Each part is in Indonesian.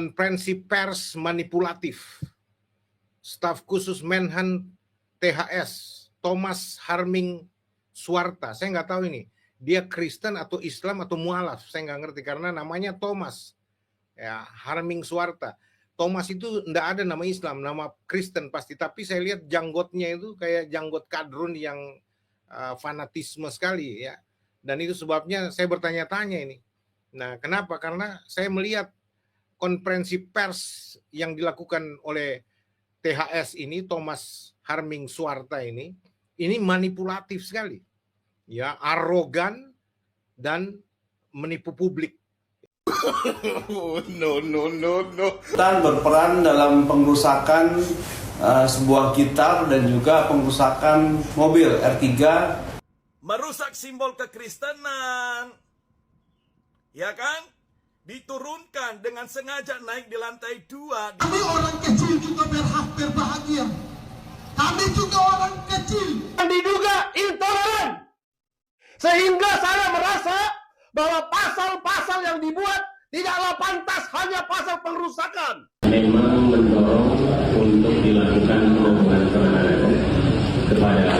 Konferensi pers manipulatif. Staf khusus Menhan THS, Thomas Harming Suarta. Saya nggak tahu ini, dia Kristen atau Islam atau mualaf. Saya nggak ngerti karena namanya Thomas. Ya, Harming Suarta. Thomas itu nggak ada nama Islam, nama Kristen pasti. Tapi saya lihat janggotnya itu kayak janggot kadrun yang fanatisme sekali ya. Dan itu sebabnya saya bertanya-tanya ini. Nah, kenapa? Karena saya melihat konferensi pers yang dilakukan oleh THS ini, Thomas Harming Suarta ini manipulatif sekali. Ya, arogan dan menipu publik. No. Dan berperan dalam pengrusakan sebuah gitar dan juga pengrusakan mobil R3. Merusak simbol kekristenan. Ya kan? Diturunkan dengan sengaja naik di lantai 2. Kami orang kecil juga berhak berbahagia. Kami juga orang kecil. Diduga intoleran. Sehingga saya merasa bahwa pasal-pasal yang dibuat tidaklah pantas, hanya pasal pengrusakan. Memang mendorong untuk dilakukan penangguhan penahanan kepada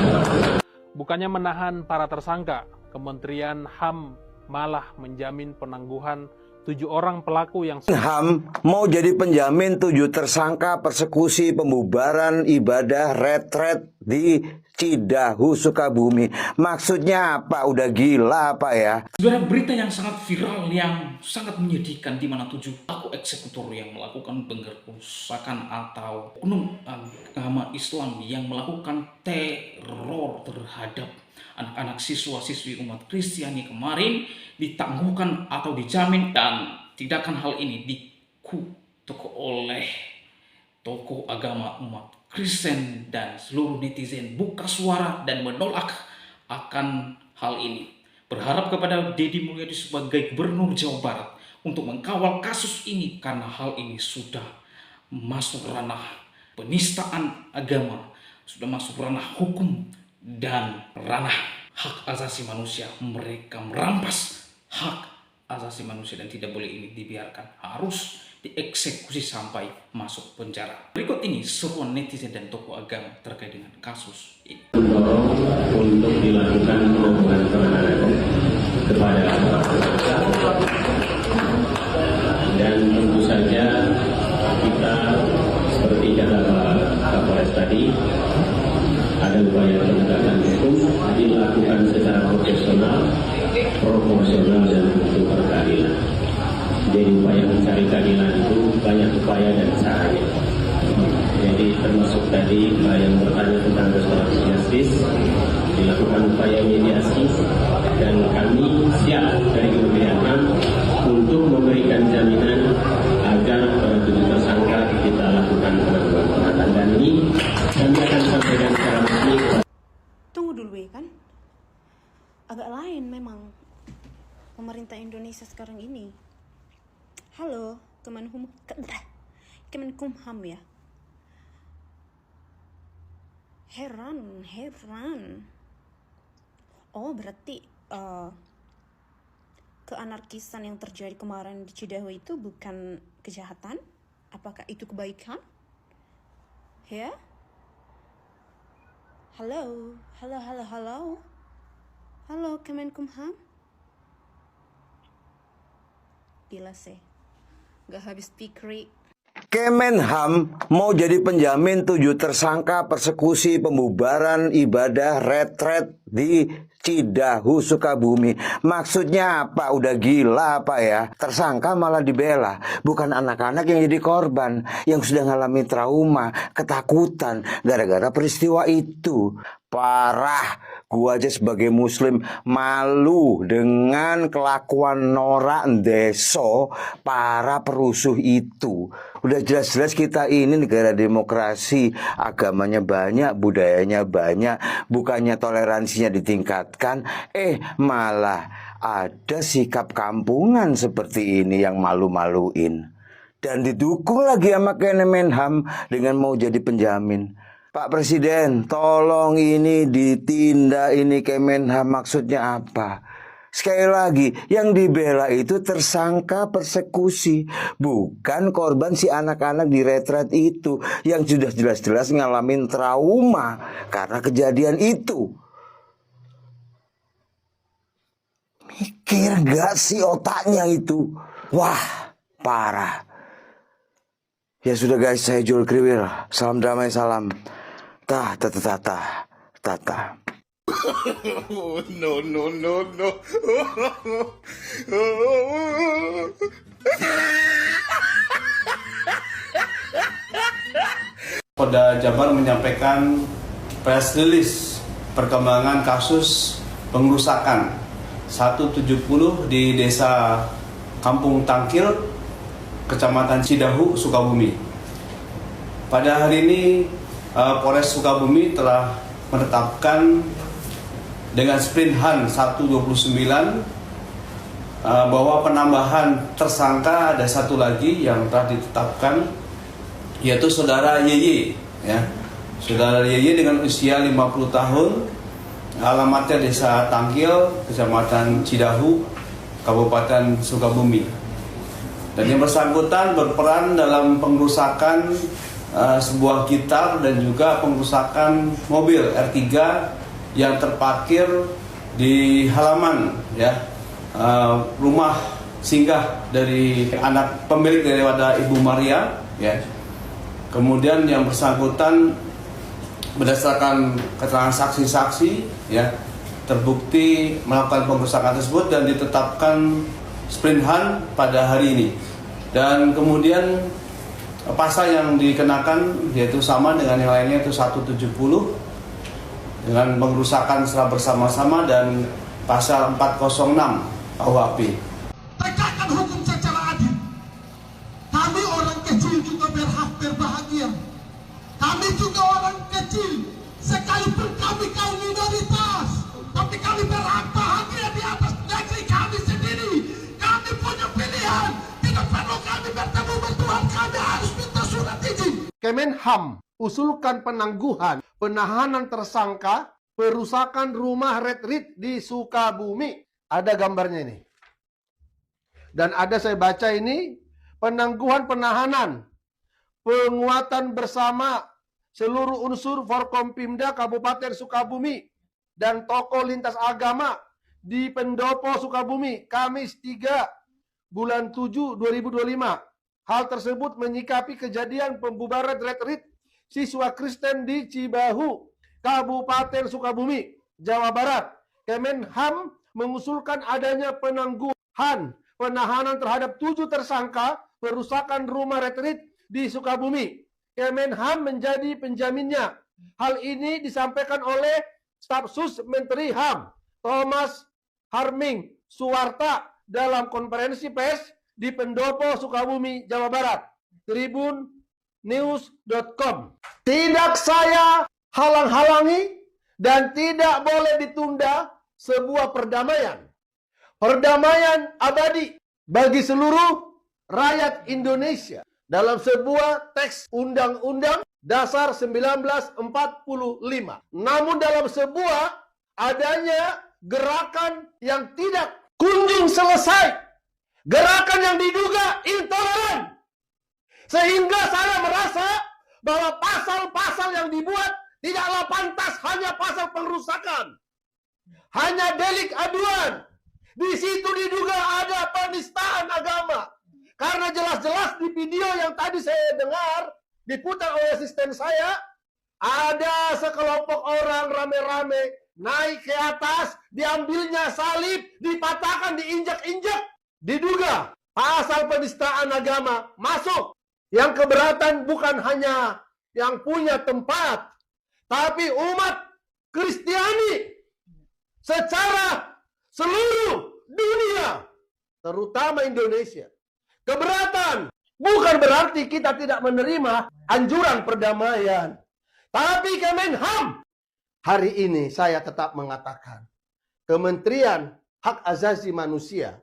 Bukannya menahan para tersangka, Kementerian HAM malah menjamin penangguhan 7 orang pelaku yang HAM mau jadi penjamin 7 tersangka persekusi pembubaran ibadah retret di Cidahu, Sukabumi. Maksudnya apa? Udah gila apa ya? Saudara, berita yang sangat viral yang sangat menyedihkan di mana 7 pelaku eksekutor yang melakukan penggerusakan atau oknum agama Islam yang melakukan teror terhadap anak-anak siswa-siswi umat Kristiani kemarin ditangguhkan atau dijamin, dan tindakan hal ini dikutuk oleh tokoh agama umat Kristen dan seluruh netizen buka suara dan menolak akan hal ini. Berharap kepada Deddy Mulyadi sebagai Gubernur Jawa Barat untuk mengkawal kasus ini karena hal ini sudah masuk ranah penistaan agama, sudah masuk ranah hukum dan ranah hak asasi manusia. Mereka merampas hak asasi manusia dan tidak boleh ini dibiarkan, harus dieksekusi sampai masuk penjara. Berikut ini seruan netizen dan tokoh agama terkait dengan kasus ini. mendorong untuk dilakukan penangguhan penahanan kepada dan tentu saja kita seperti kata Pak Kapolres tadi, ada upaya penegakan hukum dilakukan secara profesional, proporsional dan untuk berkeadilan. Jadi upaya mencari keadilan itu banyak upaya dan caranya. Jadi termasuk tadi yang bertanya tentang restoratif justice, dilakukan upaya mediasi dan kami siap dari Kementerian HAM untuk memberikan jaminan agar para 7 tersangka kita lakukan penangguhan penahanan, dan ini kami akan sampaikan secara resmi. Tunggu dulu ya kan, agak lain memang pemerintah Indonesia sekarang ini. Halo, Kemenkumham ya. Heran. Oh, berarti keanarkisan yang terjadi kemarin di Cidahu itu bukan kejahatan? Apakah itu kebaikan? Ya? Halo Kemenkumham. Gila sih, gak habis pikir. Kemenham mau jadi penjamin 7 tersangka persekusi pembubaran ibadah retret di Cidahu, Sukabumi. Maksudnya apa? Udah gila apa ya? Tersangka malah dibela. Bukan anak-anak yang jadi korban, yang sudah ngalami trauma, ketakutan gara-gara peristiwa itu. Parah. Gua aja sebagai muslim malu dengan kelakuan norak ndeso para perusuh itu. Udah jelas-jelas kita ini negara demokrasi, agamanya banyak, budayanya banyak, bukannya toleransinya ditingkatkan, malah ada sikap kampungan seperti ini yang malu-maluin. Dan didukung lagi sama Kemenham dengan mau jadi penjamin. Pak Presiden, tolong ini ditindak, ini Kemenham maksudnya apa? Sekali lagi, yang dibela itu tersangka persekusi, bukan korban si anak-anak di retret itu yang sudah jelas-jelas ngalamin trauma karena kejadian itu. Mikir gak sih otaknya itu? Wah, parah. Ya sudah guys, saya Joel Kriwil. Salam damai, salam tata. No. Polda Jabar menyampaikan press release perkembangan kasus pengerusakan 170 di Desa Kampung Tangkil, Kecamatan Cidahu, Sukabumi. Pada hari ini Polres Sukabumi telah menetapkan dengan sprint Han 129 bahwa penambahan tersangka ada satu lagi yang telah ditetapkan, yaitu saudara YY, ya. Saudara YY dengan usia 50 tahun, alamatnya Desa Tangkil, Kecamatan Cidahu, Kabupaten Sukabumi. Dan yang bersangkutan berperan dalam pengerusakan sebuah gitar dan juga pengerusakan mobil R3 yang terparkir di halaman, ya, rumah singgah dari anak pemilik daripada Ibu Maria, ya. Kemudian yang bersangkutan berdasarkan keterangan saksi-saksi, ya, terbukti melakukan pengerusakan tersebut dan ditetapkan sprint Han pada hari ini. Dan kemudian pasal yang dikenakan yaitu sama dengan yang lainnya, itu 170 dengan pengerusakan secara bersama-sama dan pasal 406 KUHP. Tegakkan hukum secara adil. Kami orang kecil juga berhak berbahagia. Kami juga orang kecil, sekalipun kami kaum minoritas, tapi kami berhak bahagia di atas negeri kami sendiri. Kami punya pilihan. Tidak perlu kami bertemu bertuhan, kami harus minta surat izin. Kemenham usulkan penangguhan penahanan tersangka perusakan rumah retreat di Sukabumi. Ada gambarnya ini. Dan ada saya baca ini, penangguhan penahanan, penguatan bersama seluruh unsur Forkompimda Kabupaten Sukabumi dan tokoh lintas agama di Pendopo Sukabumi, Kamis 3 bulan 7 2025. Hal tersebut menyikapi kejadian pembubaran retreat siswa Kristen di Cibahu, Kabupaten Sukabumi, Jawa Barat. Kemenham mengusulkan adanya penangguhan penahanan terhadap 7 tersangka perusakan rumah retreat di Sukabumi. Kemenham menjadi penjaminnya. Hal ini disampaikan oleh Staf Sus Menteri HAM Thomas Harming Suwarta dalam konferensi pers di Pendopo Sukabumi, Jawa Barat. tribunnews.com. Tidak saya halang-halangi dan tidak boleh ditunda sebuah perdamaian. Perdamaian abadi bagi seluruh rakyat Indonesia dalam sebuah teks Undang-Undang Dasar 1945. Namun dalam sebuah adanya gerakan yang tidak kunjung selesai, gerakan yang diduga intoleran, sehingga saya merasa bahwa pasal-pasal yang dibuat tidaklah pantas hanya pasal pengerusakan, hanya delik aduan. Di situ diduga ada penistaan agama, karena jelas-jelas di video yang tadi saya dengar diputar oleh asisten saya, ada sekelompok orang rame-rame naik ke atas, diambilnya salib, dipatahkan, diinjak-injak. Diduga pasal penistaan agama masuk. Yang keberatan bukan hanya yang punya tempat, tapi umat Kristiani secara seluruh dunia, terutama Indonesia. Keberatan bukan berarti kita tidak menerima anjuran perdamaian. Tapi Kemenham, hari ini saya tetap mengatakan, Kementerian Hak Asasi Manusia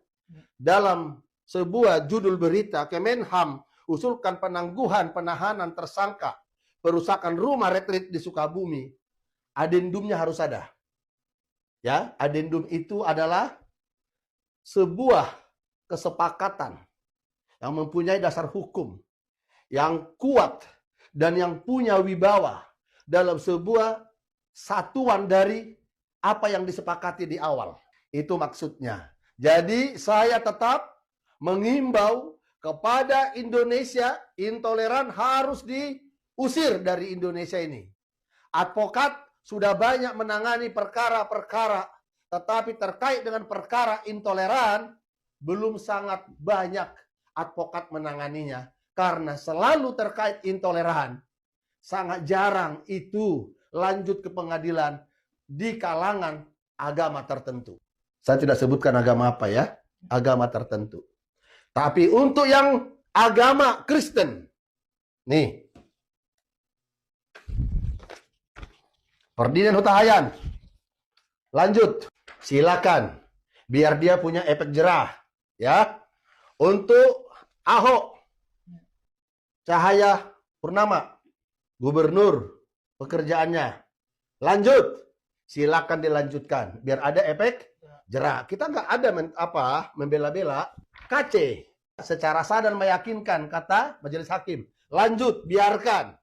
dalam sebuah judul berita, Kemenham usulkan penangguhan penahanan tersangka perusakan rumah retreat di Sukabumi. Adendumnya harus ada. Ya, adendum itu adalah sebuah kesepakatan yang mempunyai dasar hukum yang kuat dan yang punya wibawa dalam sebuah satuan dari apa yang disepakati di awal. Itu maksudnya. Jadi saya tetap mengimbau kepada Indonesia, intoleran harus diusir dari Indonesia ini. Advokat sudah banyak menangani perkara-perkara, tetapi terkait dengan perkara intoleran, belum sangat banyak advokat menanganinya. Karena selalu terkait intoleran, sangat jarang itu lanjut ke pengadilan di kalangan agama tertentu. Saya tidak sebutkan agama apa ya, agama tertentu. Tapi untuk yang agama Kristen, nih, Ferdinand Huta Hayan, lanjut, silakan, biar dia punya efek jerah, ya. Untuk Ahok Cahaya Purnama, gubernur, pekerjaannya, lanjut, silakan dilanjutkan, biar ada efek jerah. Kita nggak ada membela-bela. KC secara sah dan meyakinkan, kata majelis hakim, lanjut, biarkan,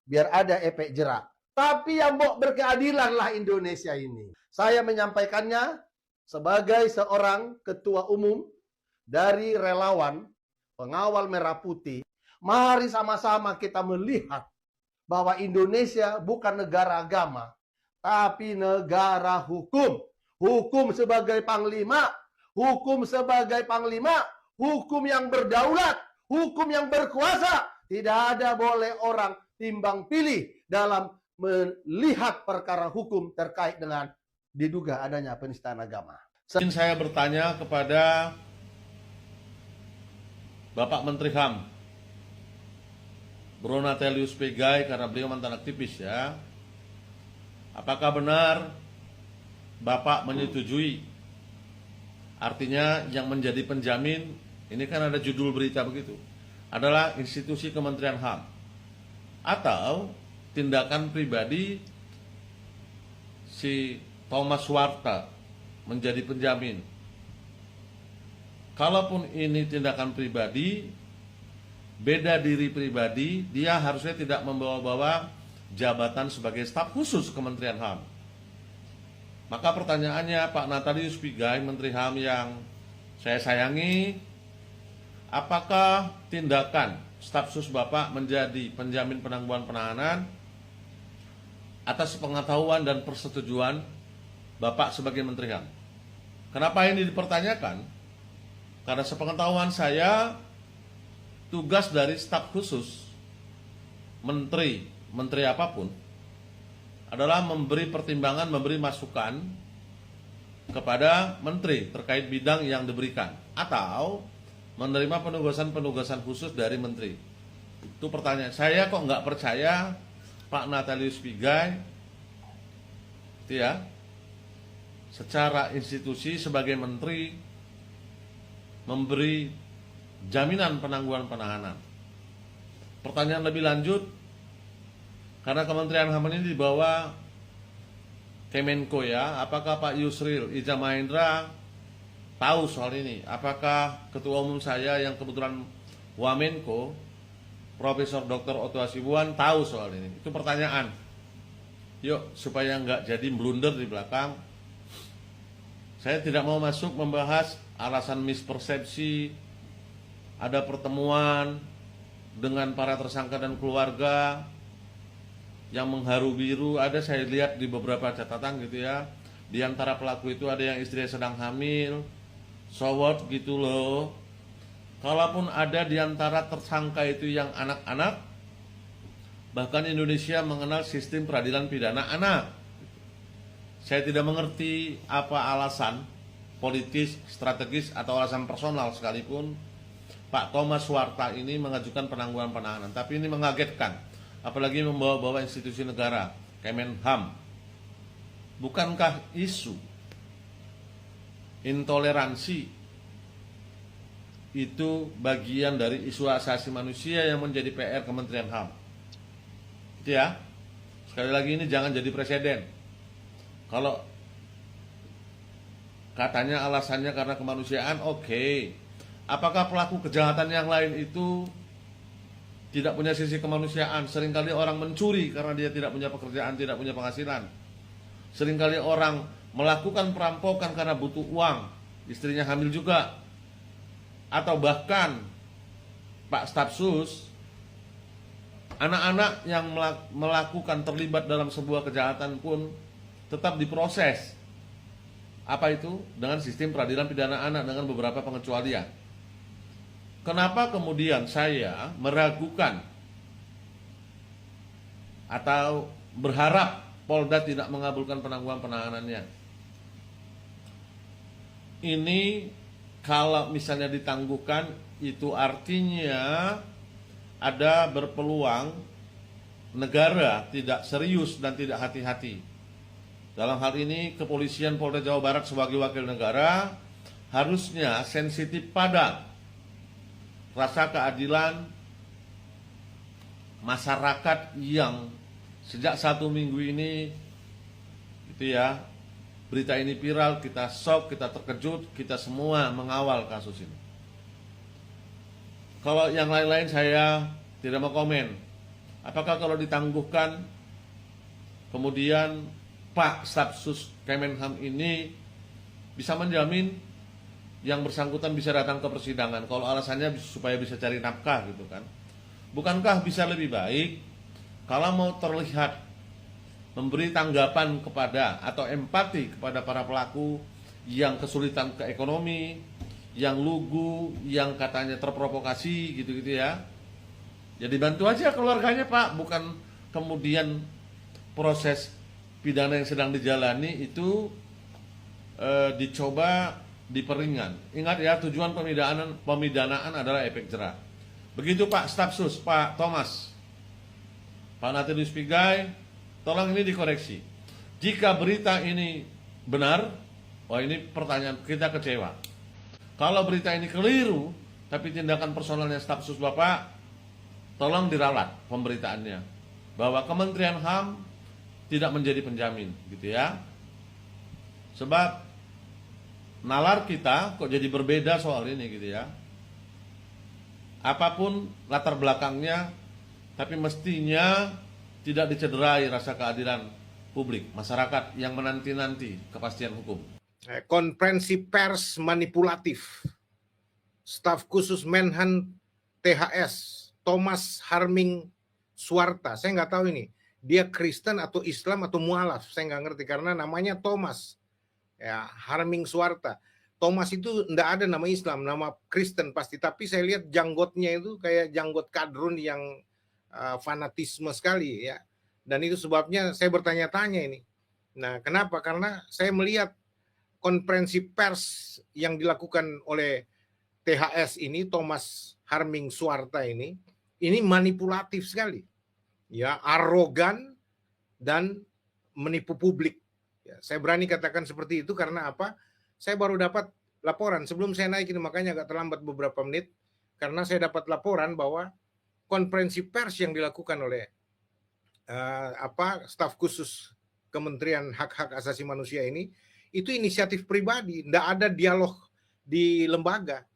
biar ada efek jerah. Tapi yang berkeadilan lah Indonesia ini. Saya menyampaikannya sebagai seorang ketua umum dari relawan pengawal Merah Putih. Mari sama-sama kita melihat bahwa Indonesia bukan negara agama, tapi negara hukum. Hukum sebagai panglima, hukum sebagai panglima, hukum yang berdaulat, hukum yang berkuasa. Tidak ada boleh orang timbang pilih dalam melihat perkara hukum terkait dengan diduga adanya penistaan agama. Ingin saya bertanya kepada Bapak Menteri HAM, Bro Natelius Pigai, karena beliau mantan aktivis ya. Apakah benar Bapak menyetujui, artinya yang menjadi penjamin, ini kan ada judul berita begitu, adalah institusi Kementerian HAM, atau tindakan pribadi si Thomas Warta menjadi penjamin. Kalaupun ini tindakan pribadi, beda diri pribadi, dia harusnya tidak membawa-bawa jabatan sebagai staf khusus Kementerian HAM. Maka pertanyaannya, Pak Natalius Pigai, Menteri HAM yang saya sayangi, apakah tindakan staf khusus Bapak menjadi penjamin penangguhan penahanan atas pengetahuan dan persetujuan Bapak sebagai Menteri HAM? Kenapa ini dipertanyakan? Karena sepengetahuan saya, tugas dari staf khusus menteri apapun adalah memberi pertimbangan, memberi masukan kepada menteri terkait bidang yang diberikan, atau menerima penugasan-penugasan khusus dari menteri. Itu pertanyaan saya, kok nggak percaya Pak Natalius Pigai itu ya, secara institusi sebagai menteri memberi jaminan penangguhan penahanan. Pertanyaan lebih lanjut, karena Kementerian HAM ini di bawah Kemenko ya, apakah Pak Yusril Ija Mahendra tahu soal ini? Apakah ketua umum saya yang kebetulan Wamenko, Profesor Dr. Otto Hasibuan tahu soal ini? Itu pertanyaan. Yuk, supaya nggak jadi blunder di belakang. Saya tidak mau masuk membahas alasan mispersepsi, ada pertemuan dengan para tersangka dan keluarga yang mengharu biru, ada saya lihat di beberapa catatan gitu ya. Di antara pelaku itu ada yang istrinya sedang hamil, so what gitu loh. Kalaupun ada di antara tersangka itu yang anak-anak, bahkan Indonesia mengenal sistem peradilan pidana anak. Saya tidak mengerti apa alasan politis, strategis, atau alasan personal sekalipun Pak Thomas Warta ini mengajukan penangguhan penahanan. Tapi ini mengagetkan, apalagi membawa-bawa institusi negara, Kemenham. Bukankah isu intoleransi itu bagian dari isu asasi manusia yang menjadi PR Kementerian HAM? Itu ya. Sekali lagi, ini jangan jadi presiden. Kalau katanya alasannya karena kemanusiaan, oke. Apakah pelaku kejahatan yang lain itu tidak punya sisi kemanusiaan? Seringkali orang mencuri karena dia tidak punya pekerjaan, tidak punya penghasilan. Seringkali orang melakukan perampokan karena butuh uang, istrinya hamil juga. Atau bahkan Pak Stafsus, anak-anak yang melakukan terlibat dalam sebuah kejahatan pun tetap diproses. Apa itu? Dengan sistem peradilan pidana anak dengan beberapa pengecualian. Kenapa kemudian saya meragukan atau berharap Polda tidak mengabulkan penangguhan penahanannya? Ini kalau misalnya ditangguhkan, itu artinya ada berpeluang negara tidak serius dan tidak hati-hati. Dalam hal ini kepolisian Polda Jawa Barat sebagai wakil negara harusnya sensitif pada rasa keadilan masyarakat yang sejak 1 minggu ini gitu ya, berita ini viral, kita shock, kita terkejut, kita semua mengawal kasus ini. Kalau yang lain-lain saya tidak mau komen. Apakah kalau ditangguhkan kemudian Pak Stafsus Kemenham ini bisa menjamin yang bersangkutan bisa datang ke persidangan? Kalau alasannya supaya bisa cari nafkah gitu kan. Bukankah bisa lebih baik kalau mau terlihat memberi tanggapan kepada atau empati kepada para pelaku yang kesulitan ke ekonomi, yang lugu, yang katanya terprovokasi gitu-gitu ya. Jadi bantu aja keluarganya Pak, bukan kemudian proses pidana yang sedang dijalani itu dicoba diperingan. Ingat ya, tujuan pemidanaan adalah efek jerah. Begitu Pak Stafsus, Pak Thomas, Pak Natilius Pigai, tolong ini dikoreksi. Jika berita ini benar, wah ini pertanyaan, kita kecewa. Kalau berita ini keliru, tapi tindakan personalnya Stafsus Bapak, tolong diralat pemberitaannya. Bahwa Kementerian HAM tidak menjadi penjamin, gitu ya. Sebab nalar kita kok jadi berbeda soal ini, gitu ya. Apapun latar belakangnya, tapi mestinya tidak dicederai rasa keadilan publik, masyarakat yang menanti-nanti kepastian hukum. Konferensi pers manipulatif. Staf khusus Menhan THS, Thomas Harming Suarta. Saya nggak tahu ini, dia Kristen atau Islam atau mualaf, saya nggak ngerti karena namanya Thomas. Ya, Harming Suarta. Thomas itu enggak ada nama Islam, nama Kristen pasti. Tapi saya lihat janggotnya itu kayak janggot kadrun yang fanatisme sekali ya. Dan itu sebabnya saya bertanya-tanya ini. Nah, kenapa? Karena saya melihat konferensi pers yang dilakukan oleh THS ini, Thomas Harming Suarta ini manipulatif sekali. Ya, arogan dan menipu publik. Ya, saya berani katakan seperti itu karena apa? Saya baru dapat laporan sebelum saya naik ini, makanya agak terlambat beberapa menit karena saya dapat laporan bahwa konferensi pers yang dilakukan oleh staf khusus Kementerian Hak-Hak Asasi Manusia ini itu inisiatif pribadi, tidak ada dialog di lembaga.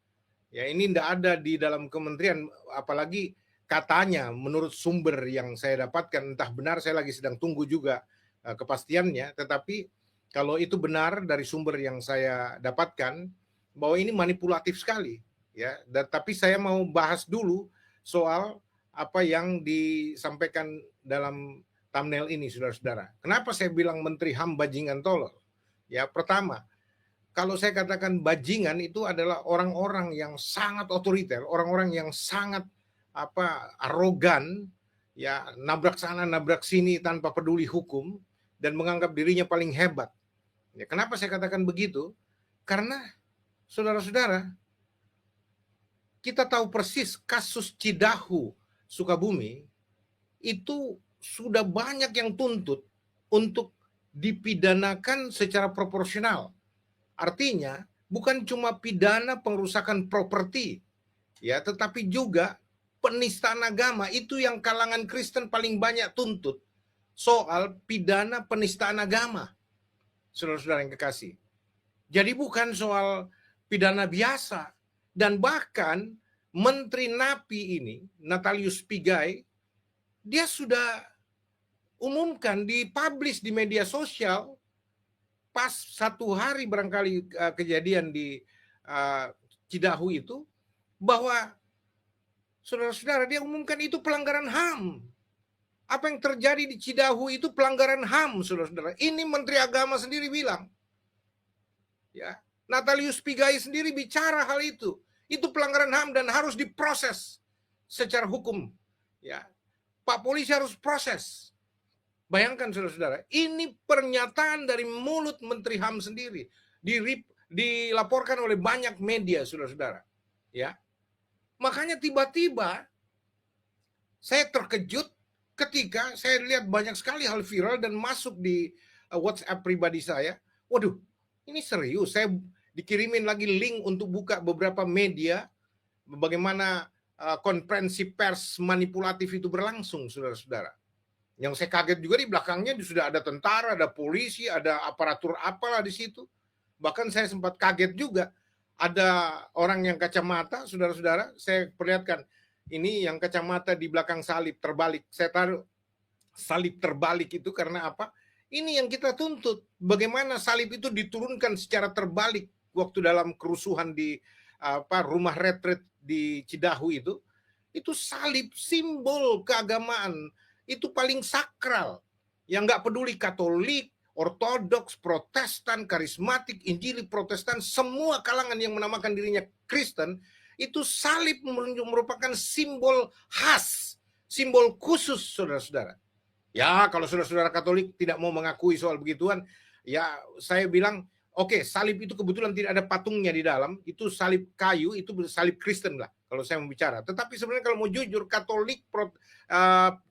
Ya, ini tidak ada di dalam kementerian, apalagi katanya menurut sumber yang saya dapatkan, entah benar, saya lagi sedang tunggu juga kepastiannya, tetapi kalau itu benar dari sumber yang saya dapatkan bahwa ini manipulatif sekali ya. Tapi saya mau bahas dulu soal apa yang disampaikan dalam thumbnail ini, saudara-saudara. Kenapa saya bilang Menteri HAM bajingan tolol? Ya, pertama, kalau saya katakan bajingan itu adalah orang-orang yang sangat otoriter, orang-orang yang sangat arogan, ya, nabrak sana nabrak sini tanpa peduli hukum dan menganggap dirinya paling hebat. Ya, kenapa saya katakan begitu? Karena saudara-saudara, kita tahu persis kasus Cidahu Sukabumi itu sudah banyak yang tuntut untuk dipidanakan secara proporsional. Artinya bukan cuma pidana pengrusakan properti, ya, tetapi juga penistaan agama. Itu yang kalangan Kristen paling banyak tuntut, soal pidana penistaan agama. Saudara-saudara yang kekasih. Jadi bukan soal pidana biasa. Dan bahkan Menteri NAPI ini, Natalius Pigai, dia sudah umumkan, dipublish di media sosial pas 1 hari barangkali kejadian di Cidahu itu, bahwa saudara-saudara, dia umumkan itu pelanggaran HAM. Apa yang terjadi di Cidahu itu pelanggaran HAM, saudara-saudara. Ini Menteri Agama sendiri bilang. Ya, Natalius Pigai sendiri bicara hal itu. Itu pelanggaran HAM dan harus diproses secara hukum. Ya, Pak Polisi harus proses. Bayangkan saudara-saudara, ini pernyataan dari mulut Menteri HAM sendiri, dilaporkan oleh banyak media, saudara-saudara. Ya, makanya tiba-tiba saya terkejut ketika saya lihat banyak sekali hal viral dan masuk di WhatsApp pribadi saya. Waduh, ini serius. Saya dikirimin lagi link untuk buka beberapa media bagaimana konferensi pers manipulatif itu berlangsung, saudara-saudara. Yang saya kaget juga di belakangnya sudah ada tentara, ada polisi, ada aparatur apalah di situ. Bahkan saya sempat kaget juga. Ada orang yang kacamata, saudara-saudara, saya perlihatkan. Ini yang kacamata di belakang salib terbalik. Saya taruh salib terbalik itu karena apa? Ini yang kita tuntut. Bagaimana salib itu diturunkan secara terbalik waktu dalam kerusuhan di rumah retret di Cidahu itu. Itu salib, simbol keagamaan. Itu paling sakral, yang nggak peduli Katolik, Ortodoks, Protestan, Karismatik, Injili, Protestan, semua kalangan yang menamakan dirinya Kristen, itu salib merupakan simbol khas, simbol khusus, saudara-saudara. Ya, kalau saudara-saudara Katolik tidak mau mengakui soal begituan, ya saya bilang, oke, salib itu kebetulan tidak ada patungnya di dalam, itu salib kayu, itu salib Kristen lah, kalau saya mau bicara. Tetapi sebenarnya kalau mau jujur, Katolik,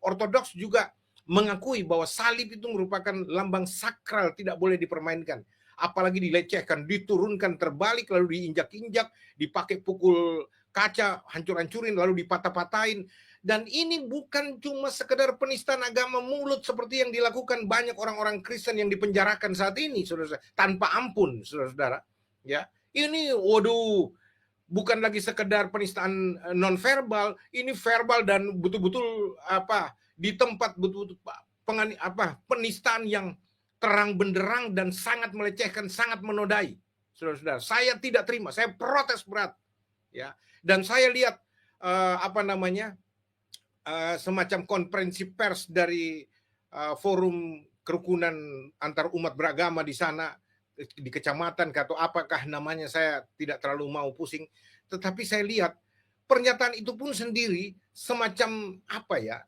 Ortodoks juga mengakui bahwa salib itu merupakan lambang sakral, tidak boleh dipermainkan. Apalagi dilecehkan, diturunkan terbalik, lalu diinjak-injak, dipakai pukul kaca, hancur-hancurin, lalu dipatah-patahin. Dan ini bukan cuma sekedar penistaan agama mulut seperti yang dilakukan banyak orang-orang Kristen yang dipenjarakan saat ini, saudara-saudara, tanpa ampun, saudara-saudara. Ya, ini, waduh, bukan lagi sekedar penistaan non-verbal, ini verbal dan betul-betul di tempat betul-betul penistaan yang terang benderang dan sangat melecehkan, sangat menodai. Saudara-saudara, saya tidak terima, saya protes berat. Ya, dan saya lihat semacam konferensi pers dari forum kerukunan antar umat beragama di sana, di kecamatan atau apakah namanya, saya tidak terlalu mau pusing, tetapi saya lihat pernyataan itu pun sendiri semacam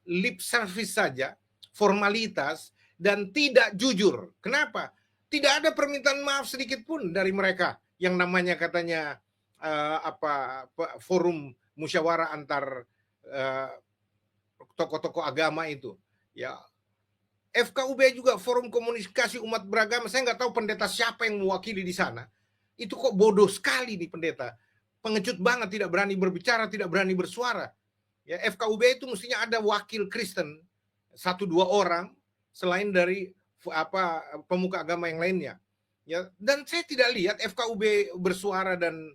lip service saja, formalitas, dan tidak jujur. Kenapa? Tidak ada permintaan maaf sedikit pun dari mereka yang namanya katanya forum musyawarah antar tokoh-tokoh agama itu. Ya, FKUB juga forum komunikasi umat beragama. Saya nggak tahu pendeta siapa yang mewakili di sana. Itu kok bodoh sekali nih pendeta. Pengecut banget, tidak berani berbicara, tidak berani bersuara. Ya, FKUB itu mestinya ada wakil Kristen 1-2 orang selain dari pemuka agama yang lainnya. Ya, dan saya tidak lihat FKUB bersuara dan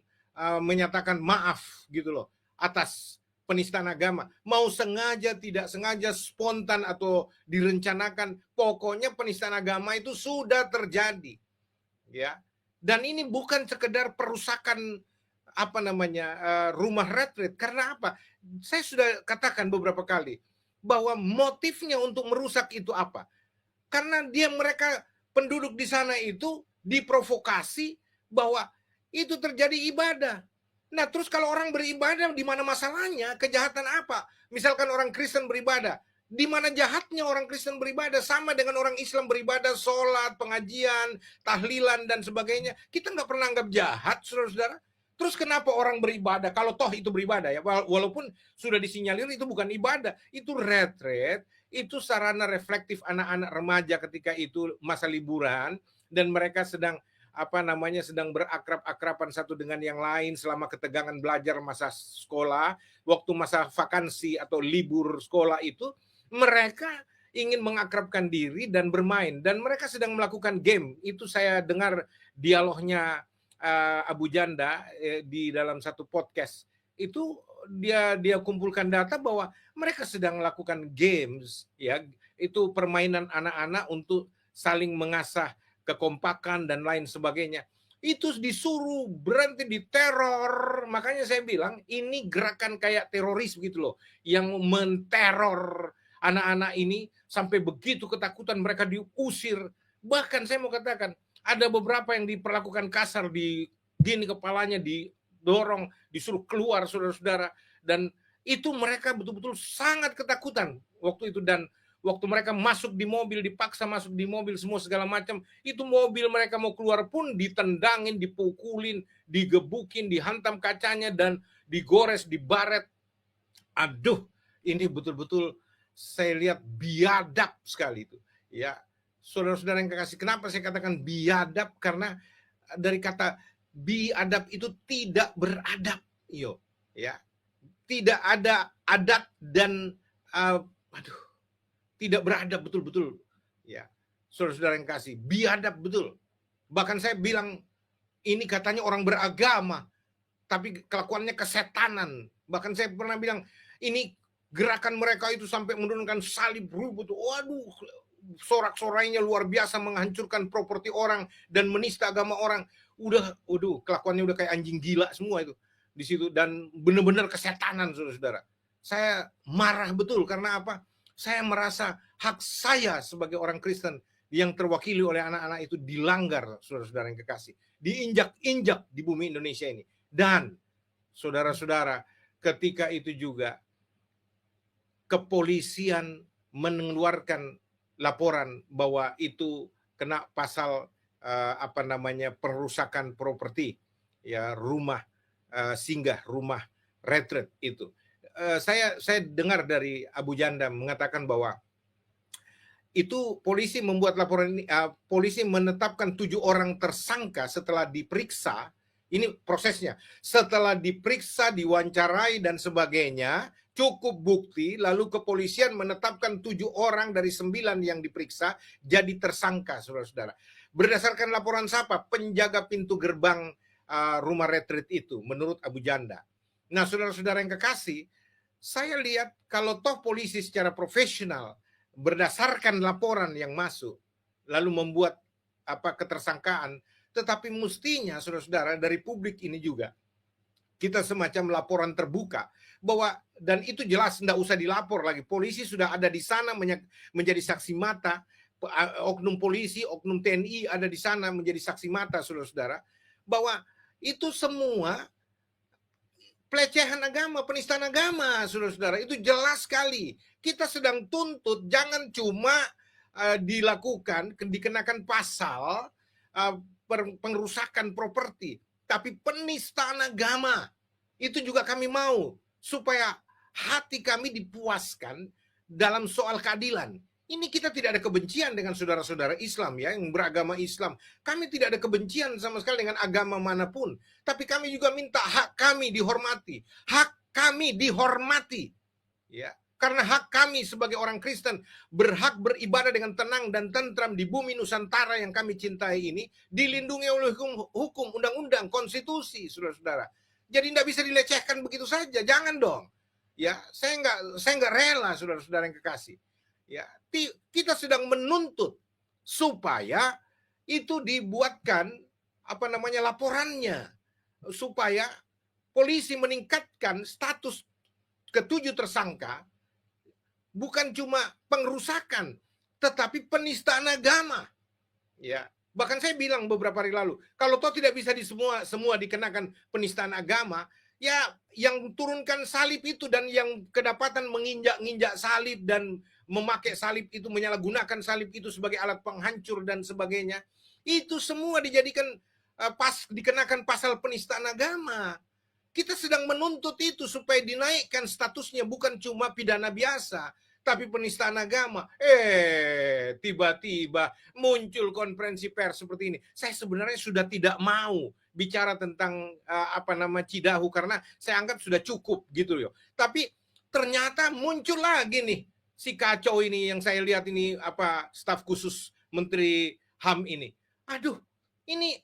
menyatakan maaf gitu loh atas penistaan agama. Mau sengaja, tidak sengaja, spontan atau direncanakan, pokoknya penistaan agama itu sudah terjadi. Ya. Dan ini bukan sekedar perusakan rumah retret. Karena apa? Saya sudah katakan beberapa kali bahwa motifnya untuk merusak itu apa? Karena mereka penduduk di sana itu diprovokasi bahwa itu terjadi ibadah. Nah, terus kalau orang beribadah, di mana masalahnya? Kejahatan apa? Misalkan orang Kristen beribadah, di mana jahatnya orang Kristen beribadah? Sama dengan orang Islam beribadah, sholat, pengajian, tahlilan, dan sebagainya. Kita nggak pernah anggap jahat, saudara-saudara. Terus kenapa orang beribadah? Kalau toh itu beribadah ya, walaupun sudah disinyalir itu bukan ibadah, itu retret, itu sarana reflektif anak-anak remaja ketika itu masa liburan dan mereka sedang sedang berakrab-akraban satu dengan yang lain selama ketegangan belajar masa sekolah, waktu masa vakansi atau libur sekolah itu mereka ingin mengakrabkan diri dan bermain, dan mereka sedang melakukan game. Itu saya dengar dialognya Abu Janda di dalam satu podcast. Itu dia kumpulkan data bahwa mereka sedang melakukan games, ya, itu permainan anak-anak untuk saling mengasah kekompakan dan lain sebagainya. Itu disuruh berhenti, diteror. Makanya saya bilang ini gerakan kayak teroris gitu loh, yang menteror anak-anak ini sampai begitu ketakutan mereka diusir. Bahkan saya mau katakan ada beberapa yang diperlakukan kasar, di gini kepalanya, didorong, disuruh keluar, saudara-saudara. Dan itu mereka betul-betul sangat ketakutan waktu itu. Dan waktu mereka masuk di mobil, dipaksa masuk di mobil, semua segala macam, itu mobil mereka mau keluar pun ditendangin, dipukulin, digebukin, dihantam kacanya, dan digores, dibaret. Aduh, ini betul-betul saya lihat biadab sekali itu. Ya, saudara-saudara yang kekasih, kenapa saya katakan biadab? Karena dari kata biadab itu tidak beradab, ya, tidak ada adat dan tidak beradab betul-betul, ya, saudara-saudara yang kasih, biadab betul. Bahkan saya bilang ini katanya orang beragama, tapi kelakuannya kesetanan. Bahkan saya pernah bilang ini gerakan mereka itu sampai menurunkan salib rubut. Waduh, sorak-sorainya luar biasa, menghancurkan properti orang dan menista agama orang. Kelakuannya udah kayak anjing gila semua itu di situ, dan benar-benar kesetanan, saudara-saudara. Saya marah betul karena apa? Saya merasa hak saya sebagai orang Kristen yang terwakili oleh anak-anak itu dilanggar, saudara-saudara yang kekasih, diinjak-injak di bumi Indonesia ini. Dan saudara-saudara, ketika itu juga kepolisian mengeluarkan laporan bahwa itu kena pasal perusakan properti, ya, rumah singgah, rumah retreat itu. Saya dengar dari Abu Janda mengatakan bahwa itu polisi membuat laporan ini, polisi menetapkan 7 orang tersangka setelah diperiksa. Ini prosesnya. Setelah diperiksa, diwawancarai dan sebagainya, cukup bukti, lalu kepolisian menetapkan 7 orang dari 9 yang diperiksa jadi tersangka, saudara-saudara. Berdasarkan laporan siapa? Penjaga pintu gerbang rumah retreat itu, menurut Abu Janda. Nah, saudara-saudara yang kekasih, saya lihat kalau toh polisi secara profesional berdasarkan laporan yang masuk, lalu membuat ketersangkaan, tetapi mestinya, saudara-saudara, dari publik ini juga kita semacam laporan terbuka bahwa, dan itu jelas tidak usah dilapor lagi, polisi sudah ada di sana menjadi saksi mata, oknum polisi, oknum TNI ada di sana menjadi saksi mata, saudara-saudara, bahwa itu semua pelecehan agama, penistaan agama, saudara-saudara. Itu jelas sekali. Kita sedang tuntut, jangan cuma dikenakan pasal pengerusakan properti, tapi penistaan agama. Itu juga kami mau, supaya hati kami dipuaskan dalam soal keadilan. Ini kita tidak ada kebencian dengan saudara-saudara Islam, ya, yang beragama Islam. Kami tidak ada kebencian sama sekali dengan agama manapun. Tapi kami juga minta hak kami dihormati. Hak kami dihormati. Ya, karena hak kami sebagai orang Kristen berhak beribadah dengan tenang dan tentram di bumi Nusantara yang kami cintai ini, dilindungi oleh hukum, undang-undang, konstitusi, saudara-saudara. Jadi tidak bisa dilecehkan begitu saja. Jangan dong. Ya, saya nggak rela, saudara-saudara yang kekasih. Ya, kita sedang menuntut supaya itu dibuatkan laporannya, supaya polisi meningkatkan status ke-7 tersangka, bukan cuma pengerusakan tetapi penistaan agama. Ya, bahkan saya bilang beberapa hari lalu, kalau toh tidak bisa semua dikenakan penistaan agama, ya yang turunkan salib itu dan yang kedapatan menginjak-injak salib dan memakai salib itu, menyalahgunakan salib itu sebagai alat penghancur dan sebagainya, itu semua dijadikan dikenakan pasal penistaan agama. Kita sedang menuntut itu supaya dinaikkan statusnya, bukan cuma pidana biasa, tapi penistaan agama. Tiba-tiba muncul konferensi pers seperti ini. Saya sebenarnya sudah tidak mau bicara tentang Cidahu, karena saya anggap sudah cukup gitu loh. Tapi ternyata muncul lagi nih si kacau ini yang saya lihat ini staf khusus Menteri HAM ini. Aduh, ini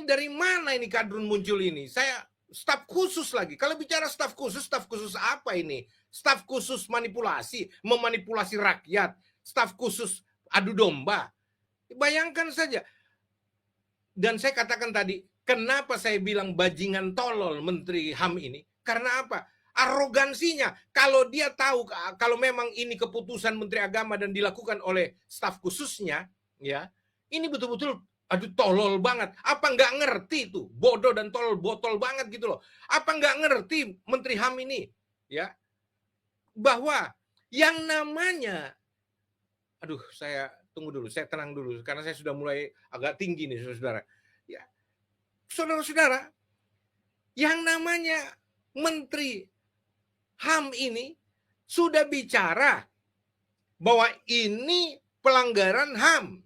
dari mana ini kadrun muncul ini? Saya staf khusus lagi. Kalau bicara staf khusus apa ini? Staf khusus manipulasi, memanipulasi rakyat, staf khusus adu domba. Bayangkan saja. Dan saya katakan tadi, kenapa saya bilang bajingan tolol Menteri HAM ini? Karena apa? Arogansinya. Kalau dia tahu, kalau memang ini keputusan Menteri Agama dan dilakukan oleh staf khususnya, ya, ini betul-betul, aduh, tolol banget. Apa nggak ngerti tuh? Bodoh dan tolol, botol banget gitu loh. Apa nggak ngerti Menteri HAM ini, ya, bahwa yang namanya, aduh, saya tunggu dulu, saya tenang dulu, karena saya sudah mulai agak tinggi nih, saudara-saudara. Ya, saudara-saudara, yang namanya Menteri HAM ini sudah bicara bahwa ini pelanggaran HAM,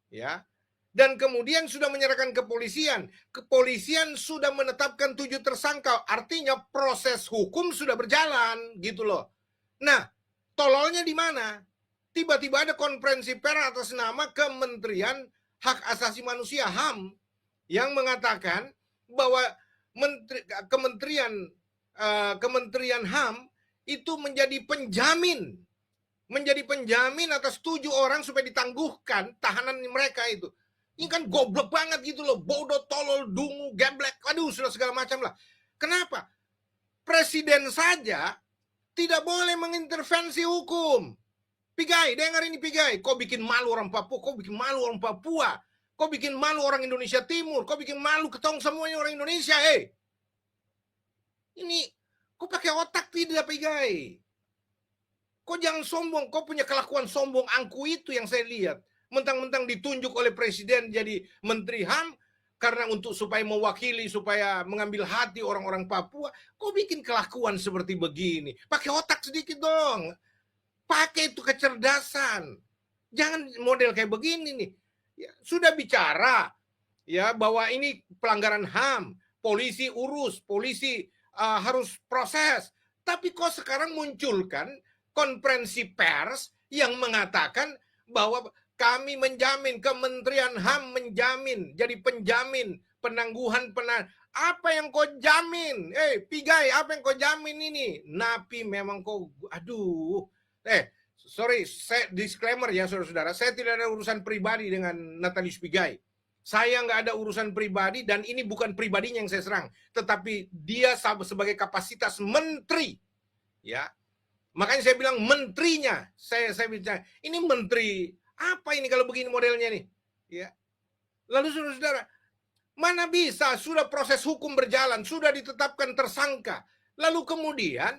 ya, dan kemudian sudah menyerahkan kepolisian. Kepolisian sudah menetapkan 7 tersangka, artinya proses hukum sudah berjalan, gitu loh. Nah, tololnya di mana? Tiba-tiba ada konferensi pers atas nama Kementerian Hak Asasi Manusia HAM yang mengatakan bahwa Kementerian HAM itu menjadi penjamin atas 7 orang supaya ditangguhkan tahanan mereka itu. Ini kan goblok banget gitu loh, bodoh, tolol, dungu, geblek, aduh, sudah segala macam lah. Kenapa? Presiden saja tidak boleh mengintervensi hukum. Pigai, dengar ini Pigai. Kau bikin malu orang Papua, kau bikin malu orang Papua, kau bikin malu orang Indonesia Timur, kau bikin malu ketong semuanya orang Indonesia, Ini, kau pakai otak tidak, Pigai? Kau jangan sombong, kau punya kelakuan sombong angku itu yang saya lihat. Mentang-mentang ditunjuk oleh Presiden jadi Menteri HAM, karena supaya mewakili, supaya mengambil hati orang-orang Papua, kau bikin kelakuan seperti begini. Pakai otak sedikit dong. Pakai itu kecerdasan. Jangan model kayak begini nih. Ya, sudah bicara ya bahwa ini pelanggaran HAM, polisi urus, polisi harus proses. Tapi kok sekarang munculkan konferensi pers yang mengatakan bahwa kami menjamin, Kementerian HAM menjamin, jadi penjamin penangguhan apa yang kau jamin? Pigai, apa yang kau jamin ini? Napi memang kau, aduh. Sorry, saya disclaimer ya saudara-saudara, saya tidak ada urusan pribadi dengan Natalius Pigai. Saya nggak ada urusan pribadi dan ini bukan pribadinya yang saya serang, tetapi dia sebagai kapasitas menteri, ya. Makanya saya bilang menterinya, saya bicara ini menteri apa ini kalau begini modelnya nih, ya. Lalu saudara-saudara, mana bisa sudah proses hukum berjalan, sudah ditetapkan tersangka, lalu kemudian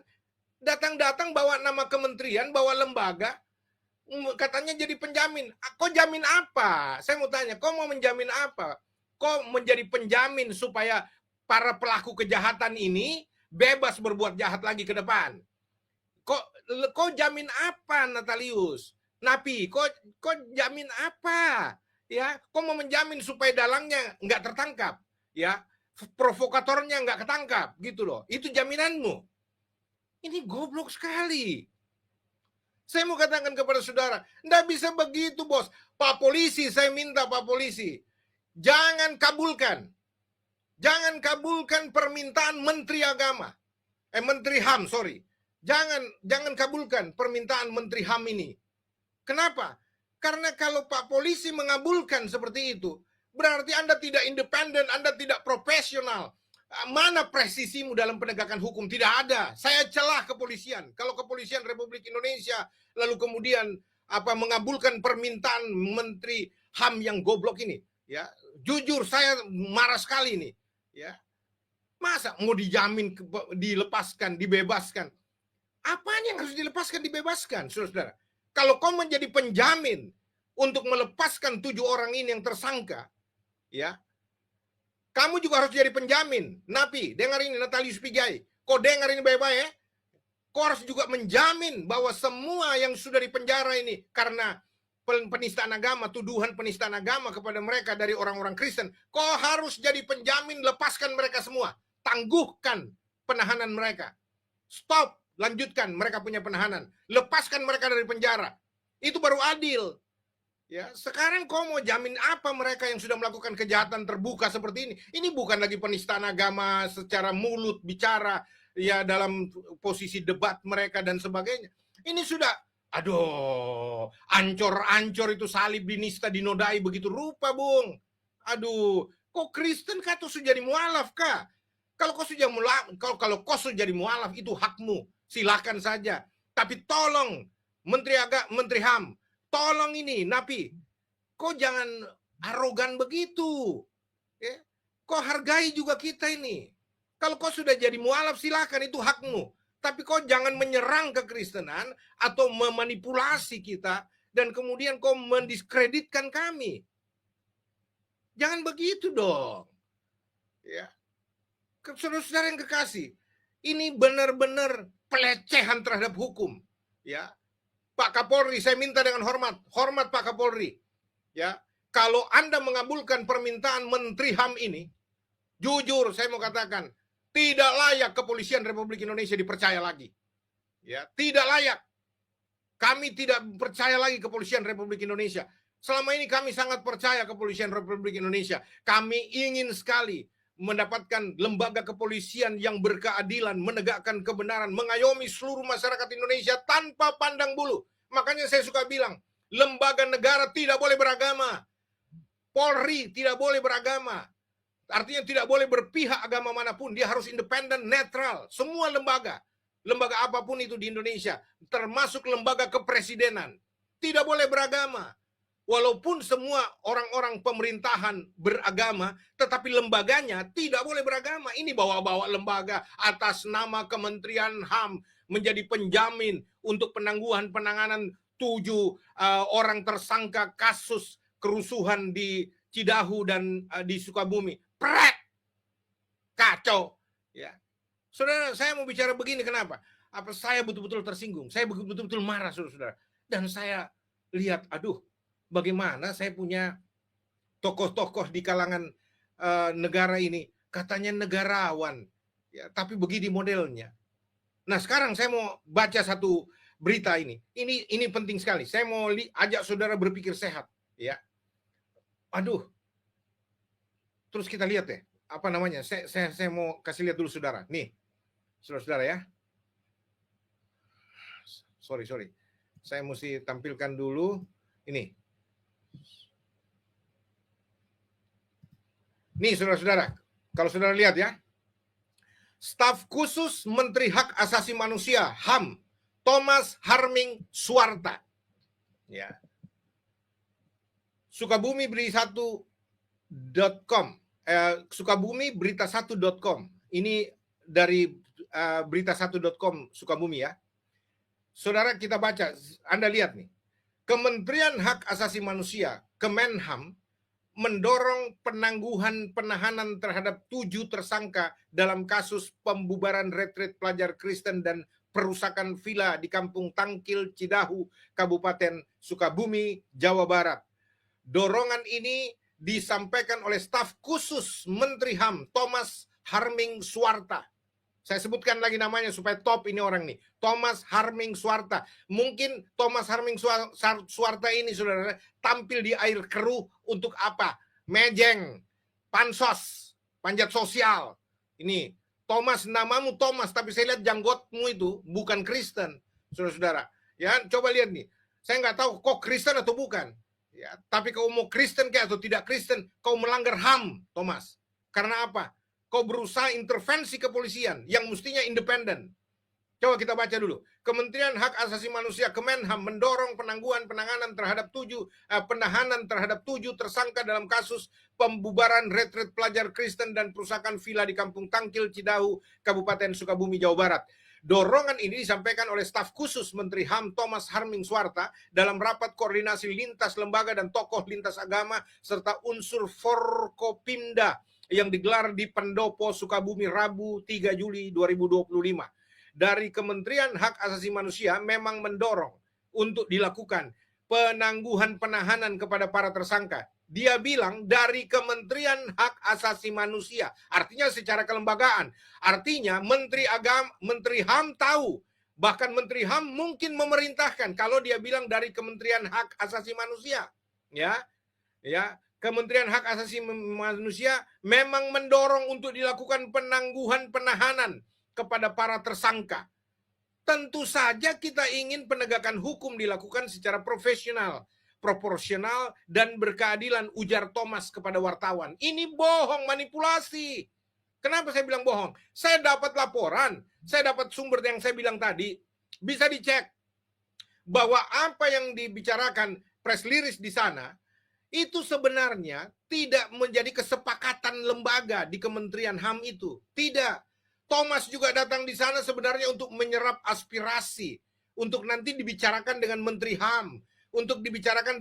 datang-datang bawa nama kementerian, bawa lembaga, katanya jadi penjamin. Kok jamin apa? Saya mau tanya, kok mau menjamin apa? Kok menjadi penjamin supaya para pelaku kejahatan ini bebas berbuat jahat lagi ke depan? Kok jamin apa, Natalius? Napi, kok jamin apa? Ya, kok mau menjamin supaya dalangnya nggak tertangkap? Ya, provokatornya nggak ketangkap, gitu loh. Itu jaminanmu. Ini goblok sekali. Saya mau katakan kepada saudara, nggak bisa begitu, bos. Pak Polisi, saya minta Pak Polisi, jangan kabulkan permintaan Menteri Agama, Menteri HAM, sorry. Jangan kabulkan permintaan Menteri HAM ini. Kenapa? Karena kalau Pak Polisi mengabulkan seperti itu, berarti Anda tidak independen, Anda tidak profesional. Mana presisimu dalam penegakan hukum? Tidak ada. Saya celah kepolisian. Kalau kepolisian Republik Indonesia lalu kemudian mengabulkan permintaan Menteri HAM yang goblok ini, ya, jujur saya marah sekali nih, ya. Masa mau dijamin, dilepaskan, dibebaskan? Apanya yang harus dilepaskan, dibebaskan, saudara? Kalau kau menjadi penjamin untuk melepaskan 7 orang ini yang tersangka, ya, kamu juga harus jadi penjamin. Napi, dengar ini Natalius Pigai. Kau dengar ini baik-baik ya. Kau harus juga menjamin bahwa semua yang sudah dipenjara ini karena penistaan agama, tuduhan penistaan agama kepada mereka dari orang-orang Kristen, kau harus jadi penjamin, lepaskan mereka semua. Tangguhkan penahanan mereka. Stop lanjutkan mereka punya penahanan, lepaskan mereka dari penjara. Itu baru adil. Ya, sekarang kau mau jamin apa mereka yang sudah melakukan kejahatan terbuka seperti ini? Ini bukan lagi penistaan agama secara mulut bicara, ya dalam posisi debat mereka dan sebagainya. Ini sudah, aduh, ancor-ancor itu salib dinista dinodai begitu rupa, Bung. Aduh, kok Kristen kah atau sudah jadi mualaf kah? Kalau kau sudah kalau kau sudah jadi mualaf itu hakmu, silakan saja. Tapi tolong Menteri HAM, tolong ini, Napi, kok jangan arogan begitu. Ya? Kok hargai juga kita ini. Kalau kau sudah jadi mualaf, silakan, itu hakmu. Tapi kau jangan menyerang kekristenan atau memanipulasi kita dan kemudian kau mendiskreditkan kami. Jangan begitu dong. Ya. Saudara-saudara yang kekasih, ini benar-benar pelecehan terhadap hukum. Ya. Pak Kapolri, saya minta dengan hormat Pak Kapolri. Ya, kalau Anda mengabulkan permintaan Menteri HAM ini, jujur saya mau katakan, tidak layak kepolisian Republik Indonesia dipercaya lagi. Ya, tidak layak. Kami tidak percaya lagi kepolisian Republik Indonesia. Selama ini kami sangat percaya kepolisian Republik Indonesia. Kami ingin sekali mendapatkan lembaga kepolisian yang berkeadilan, menegakkan kebenaran, mengayomi seluruh masyarakat Indonesia tanpa pandang bulu. Makanya saya suka bilang, lembaga negara tidak boleh beragama. Polri tidak boleh beragama. Artinya tidak boleh berpihak agama manapun. Dia harus independen, netral. Semua lembaga apapun itu di Indonesia, termasuk lembaga kepresidenan, tidak boleh beragama. Walaupun semua orang-orang pemerintahan beragama, tetapi lembaganya tidak boleh beragama. Ini bawa-bawa lembaga atas nama Kementerian HAM menjadi penjamin untuk penanganan 7 orang tersangka kasus kerusuhan di Cidahu dan di Sukabumi. Pret! Kacau. Ya. Saudara, saya mau bicara begini, kenapa? Apa saya betul-betul tersinggung? Saya betul-betul marah, saudara-saudara. Dan saya lihat, aduh, bagaimana saya punya tokoh-tokoh di kalangan negara ini, katanya negarawan, ya, tapi begini modelnya. Nah, sekarang saya mau baca satu berita ini. Ini penting sekali. Saya mau ajak saudara berpikir sehat, ya. Aduh. Terus kita lihat ya, apa namanya? Saya mau kasih lihat dulu saudara. Nih, saudara-saudara ya. Sorry. Saya mesti tampilkan dulu ini. Nih saudara-saudara, kalau saudara lihat ya, staf khusus Menteri Hak Asasi Manusia HAM, Thomas Harming Suarta, ya, Sukabumi berita1.com, Sukabumi berita1.com, ini dari berita1.com Sukabumi ya. Saudara kita baca, Anda lihat nih, Kementerian Hak Asasi Manusia, Kemenham, mendorong penangguhan penahanan terhadap 7 tersangka dalam kasus pembubaran retret pelajar Kristen dan perusakan villa di Kampung Tangkil, Cidahu, Kabupaten Sukabumi, Jawa Barat. Dorongan ini disampaikan oleh staf khusus Menteri HAM, Thomas Harming Suarta. Saya sebutkan lagi namanya supaya top ini orang nih. Thomas Harming Suarta. Mungkin Thomas Harming Suarta ini saudara tampil di air keruh untuk apa? Mejeng, pansos, panjat sosial. Ini Thomas, namamu Thomas, tapi saya lihat janggotmu itu bukan Kristen, saudara-saudara. Ya, coba lihat nih. Saya nggak tahu kok Kristen atau bukan. Ya, tapi kau mau Kristen kayak atau tidak Kristen, kau melanggar HAM, Thomas. Karena apa? Kau berusaha intervensi kepolisian yang mestinya independen. Coba kita baca dulu. Kementerian Hak Asasi Manusia Kemenham mendorong penanganan terhadap 7 tersangka dalam kasus pembubaran retret pelajar Kristen dan perusakan villa di Kampung Tangkil, Cidahu, Kabupaten Sukabumi, Jawa Barat. Dorongan ini disampaikan oleh staf khusus Menteri HAM Thomas Harming Suarta dalam rapat koordinasi lintas lembaga dan tokoh lintas agama serta unsur Forkopimda yang digelar di Pendopo, Sukabumi, Rabu 3 Juli 2025. Dari Kementerian Hak Asasi Manusia memang mendorong untuk dilakukan penangguhan penahanan kepada para tersangka. Dia bilang dari Kementerian Hak Asasi Manusia, artinya secara kelembagaan. Artinya Menteri HAM tahu Bahkan Menteri HAM mungkin memerintahkan kalau dia bilang dari Kementerian Hak Asasi Manusia, ya, Kementerian Hak Asasi Manusia memang mendorong untuk dilakukan penangguhan penahanan kepada para tersangka. Tentu saja kita ingin penegakan hukum dilakukan secara profesional, proporsional, dan berkeadilan, ujar Thomas kepada wartawan. Ini bohong, manipulasi. Kenapa saya bilang bohong? Saya dapat laporan, saya dapat sumber yang saya bilang tadi, bisa dicek bahwa apa yang dibicarakan press release di sana, itu sebenarnya tidak menjadi kesepakatan lembaga di Kementerian HAM itu. Tidak. Thomas juga datang di sana sebenarnya untuk menyerap aspirasi, untuk nanti dibicarakan dengan Menteri HAM, untuk dibicarakan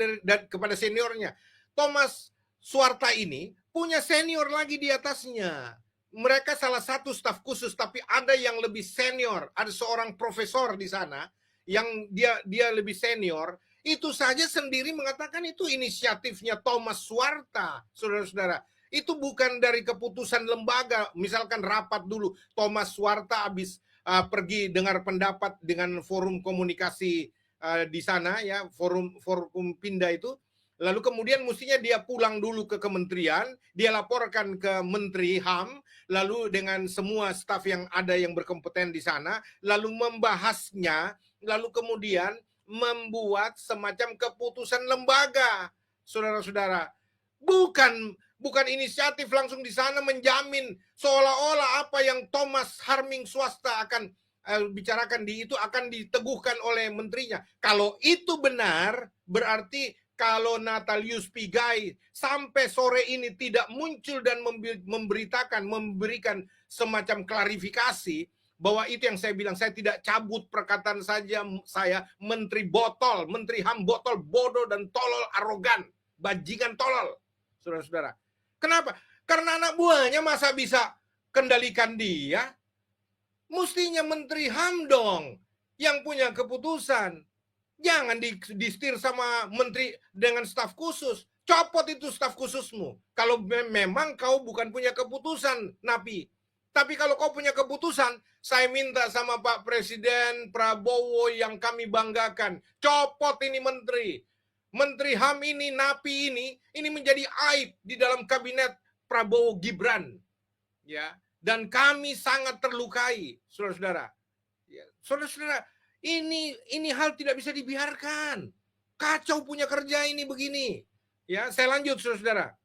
kepada seniornya. Thomas Suwarta ini punya senior lagi di atasnya. Mereka salah satu staf khusus, tapi ada yang lebih senior. Ada seorang profesor di sana yang dia lebih senior. Itu saja sendiri mengatakan itu inisiatifnya Thomas Suwarta, saudara-saudara. Itu bukan dari keputusan lembaga. Misalkan rapat dulu, Thomas Suwarta habis pergi dengar pendapat dengan forum komunikasi di sana, ya, forum Pindah itu. Lalu kemudian mestinya dia pulang dulu ke kementerian, dia laporkan ke Menteri HAM, lalu dengan semua staf yang ada yang berkompeten di sana, lalu membahasnya, lalu kemudian membuat semacam keputusan lembaga, saudara-saudara. Bukan inisiatif langsung di sana menjamin seolah-olah apa yang Thomas Harming Swasta akan bicarakan itu akan diteguhkan oleh menterinya. Kalau itu benar, berarti kalau Natalius Pigai sampai sore ini tidak muncul dan memberikan semacam klarifikasi, bahwa itu yang saya bilang, saya tidak cabut perkataan saya menteri botol, menteri HAM botol, bodoh dan tolol, arogan, bajingan tolol, saudara-saudara. Kenapa? Karena anak buahnya masa bisa kendalikan dia? Mestinya menteri HAM dong yang punya keputusan. Jangan di-steer sama menteri dengan staf khusus. Copot itu staf khususmu. Kalau memang kau bukan punya keputusan, Napi. Tapi kalau kau punya keputusan, saya minta sama Pak Presiden Prabowo yang kami banggakan, copot ini menteri. Menteri HAM ini, Napi ini menjadi aib di dalam kabinet Prabowo Gibran. Ya, dan kami sangat terlukai, saudara-saudara. Ya, saudara-saudara, ini hal tidak bisa dibiarkan. Kacau punya kerja ini begini. Ya, saya lanjut, saudara-saudara.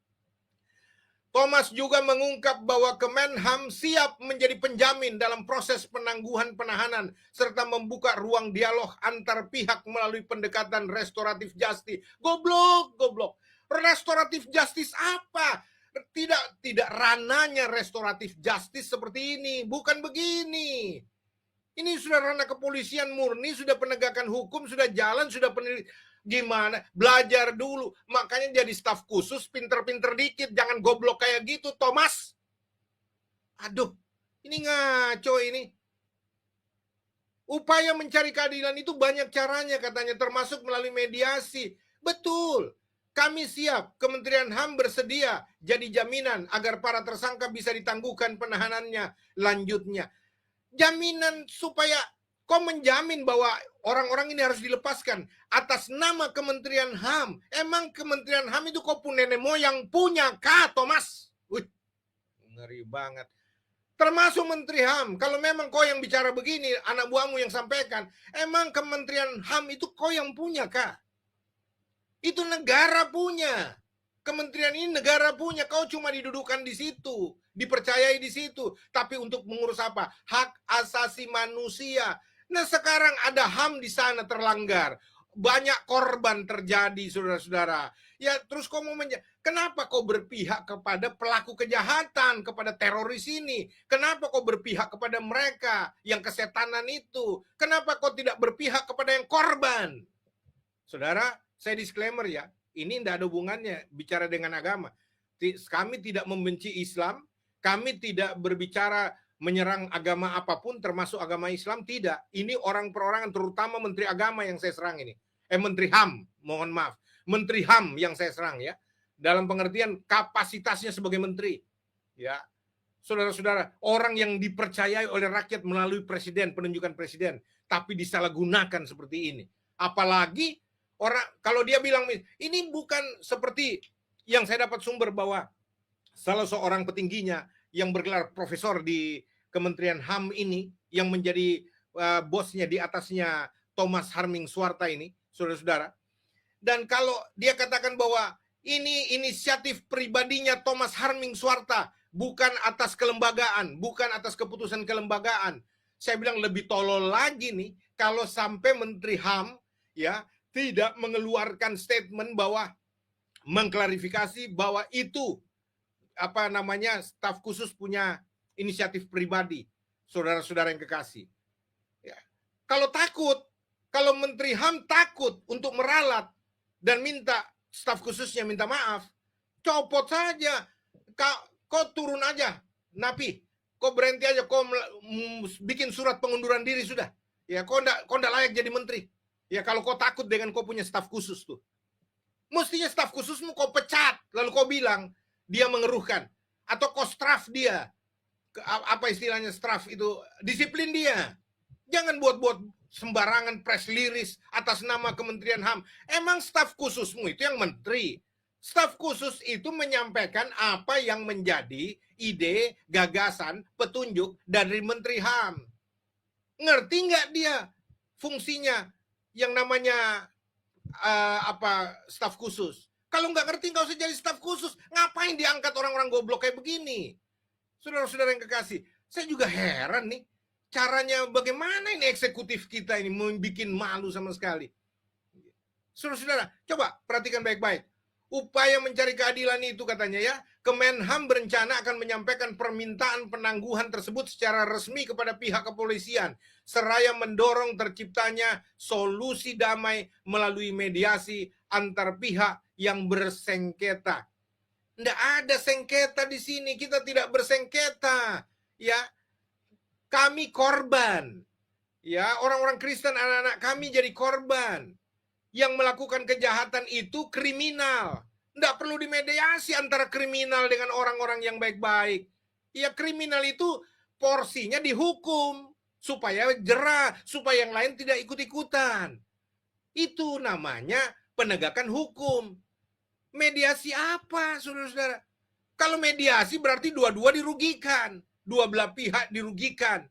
Thomas juga mengungkap bahwa Kemenham siap menjadi penjamin dalam proses penangguhan penahanan serta membuka ruang dialog antar pihak melalui pendekatan restoratif justice. Goblok. Restoratif justice apa? Tidak ranahnya restoratif justice seperti ini. Bukan begini. Ini sudah ranah kepolisian murni, sudah penegakan hukum, sudah jalan, sudah gimana? Belajar dulu. Makanya jadi staf khusus, pinter-pinter dikit. Jangan goblok kayak gitu, Thomas. Aduh, ini ngaco ini. Upaya mencari keadilan itu banyak caranya katanya, termasuk melalui mediasi. Betul. Kami siap, Kementerian HAM bersedia jadi jaminan agar para tersangka bisa ditangguhkan penahanannya lanjutnya. Jaminan supaya kau menjamin bahwa orang-orang ini harus dilepaskan atas nama Kementerian HAM. Emang Kementerian HAM itu kau pun nenek moyang punya kah, Thomas? Ngeri banget. Termasuk Menteri HAM. Kalau memang kau yang bicara begini, anak buahmu yang sampaikan, emang Kementerian HAM itu kau yang punya kah? Itu negara punya. Kementerian ini negara punya, kau cuma didudukan di situ, dipercayai di situ. Tapi untuk mengurus apa? Hak asasi manusia. Nah sekarang ada HAM di sana terlanggar. Banyak korban terjadi, saudara-saudara. Ya terus kau mau kenapa kau berpihak kepada pelaku kejahatan, kepada teroris ini? Kenapa kau berpihak kepada mereka yang kesetanan itu? Kenapa kau tidak berpihak kepada yang korban? Saudara, saya disclaimer ya. Ini tidak ada hubungannya bicara dengan agama. Kami tidak membenci Islam. Kami tidak berbicara menyerang agama apapun termasuk agama Islam. Tidak. Ini orang perorangan terutama Menteri Agama yang saya serang ini. Menteri HAM, mohon maaf. Menteri HAM yang saya serang ya. Dalam pengertian kapasitasnya sebagai menteri. Ya. Saudara-saudara, orang yang dipercayai oleh rakyat melalui presiden, penunjukan presiden. tapi disalahgunakan seperti ini. Apalagi orang kalau dia bilang ini bukan seperti yang saya dapat sumber bahwa salah seorang petingginya yang bergelar profesor di Kementerian HAM ini yang menjadi bosnya di atasnya Thomas Harming Swarta ini, saudara-saudara. Dan kalau dia katakan bahwa ini inisiatif pribadinya Thomas Harming Swarta, bukan atas kelembagaan, bukan atas keputusan kelembagaan. Saya bilang lebih tolol lagi nih kalau sampai Menteri HAM ya tidak mengeluarkan statement bahwa mengklarifikasi bahwa itu staf khusus punya inisiatif pribadi, saudara-saudara yang kekasih. Ya. Kalau Menteri HAM takut untuk meralat dan minta staf khususnya minta maaf, copot saja. Kau turun aja, Napi. Kau berhenti aja, kau bikin surat pengunduran diri sudah. Ya, kau ndak layak jadi menteri. Ya, kalau kau takut dengan kau punya staf khusus tuh. Mestinya staf khususmu kau pecat, lalu kau bilang dia mengeruhkan. Atau kau straf dia. Apa istilahnya straf itu? Disiplin dia. Jangan buat-buat sembarangan press release atas nama Kementerian HAM. Emang staf khususmu itu yang menteri. Staf khusus itu menyampaikan apa yang menjadi ide, gagasan, petunjuk dari Menteri HAM. Ngerti nggak dia fungsinya yang namanya staf khusus? Kalau nggak ngerti nggak usah jadi staf khusus. Ngapain diangkat orang-orang goblok kayak begini? Saudara-saudara yang kekasih, saya juga heran nih. Caranya bagaimana ini eksekutif kita ini membuat malu sama sekali. Saudara-saudara, coba perhatikan baik-baik. Upaya mencari keadilan itu katanya ya, Kemenham berencana akan menyampaikan permintaan penangguhan tersebut secara resmi kepada pihak kepolisian, seraya mendorong terciptanya solusi damai melalui mediasi antar pihak yang bersengketa. Nggak ada sengketa di sini, kita tidak bersengketa. Ya, kami korban. Ya, orang-orang Kristen, anak-anak kami jadi korban. Yang melakukan kejahatan itu kriminal. Nggak perlu dimediasi antara kriminal dengan orang-orang yang baik-baik. Ya, kriminal itu porsinya dihukum. Supaya jerah, supaya yang lain tidak ikut-ikutan. Itu namanya penegakan hukum. Mediasi apa, saudara-saudara? Kalau mediasi berarti dua-dua dirugikan. Dua belah pihak dirugikan.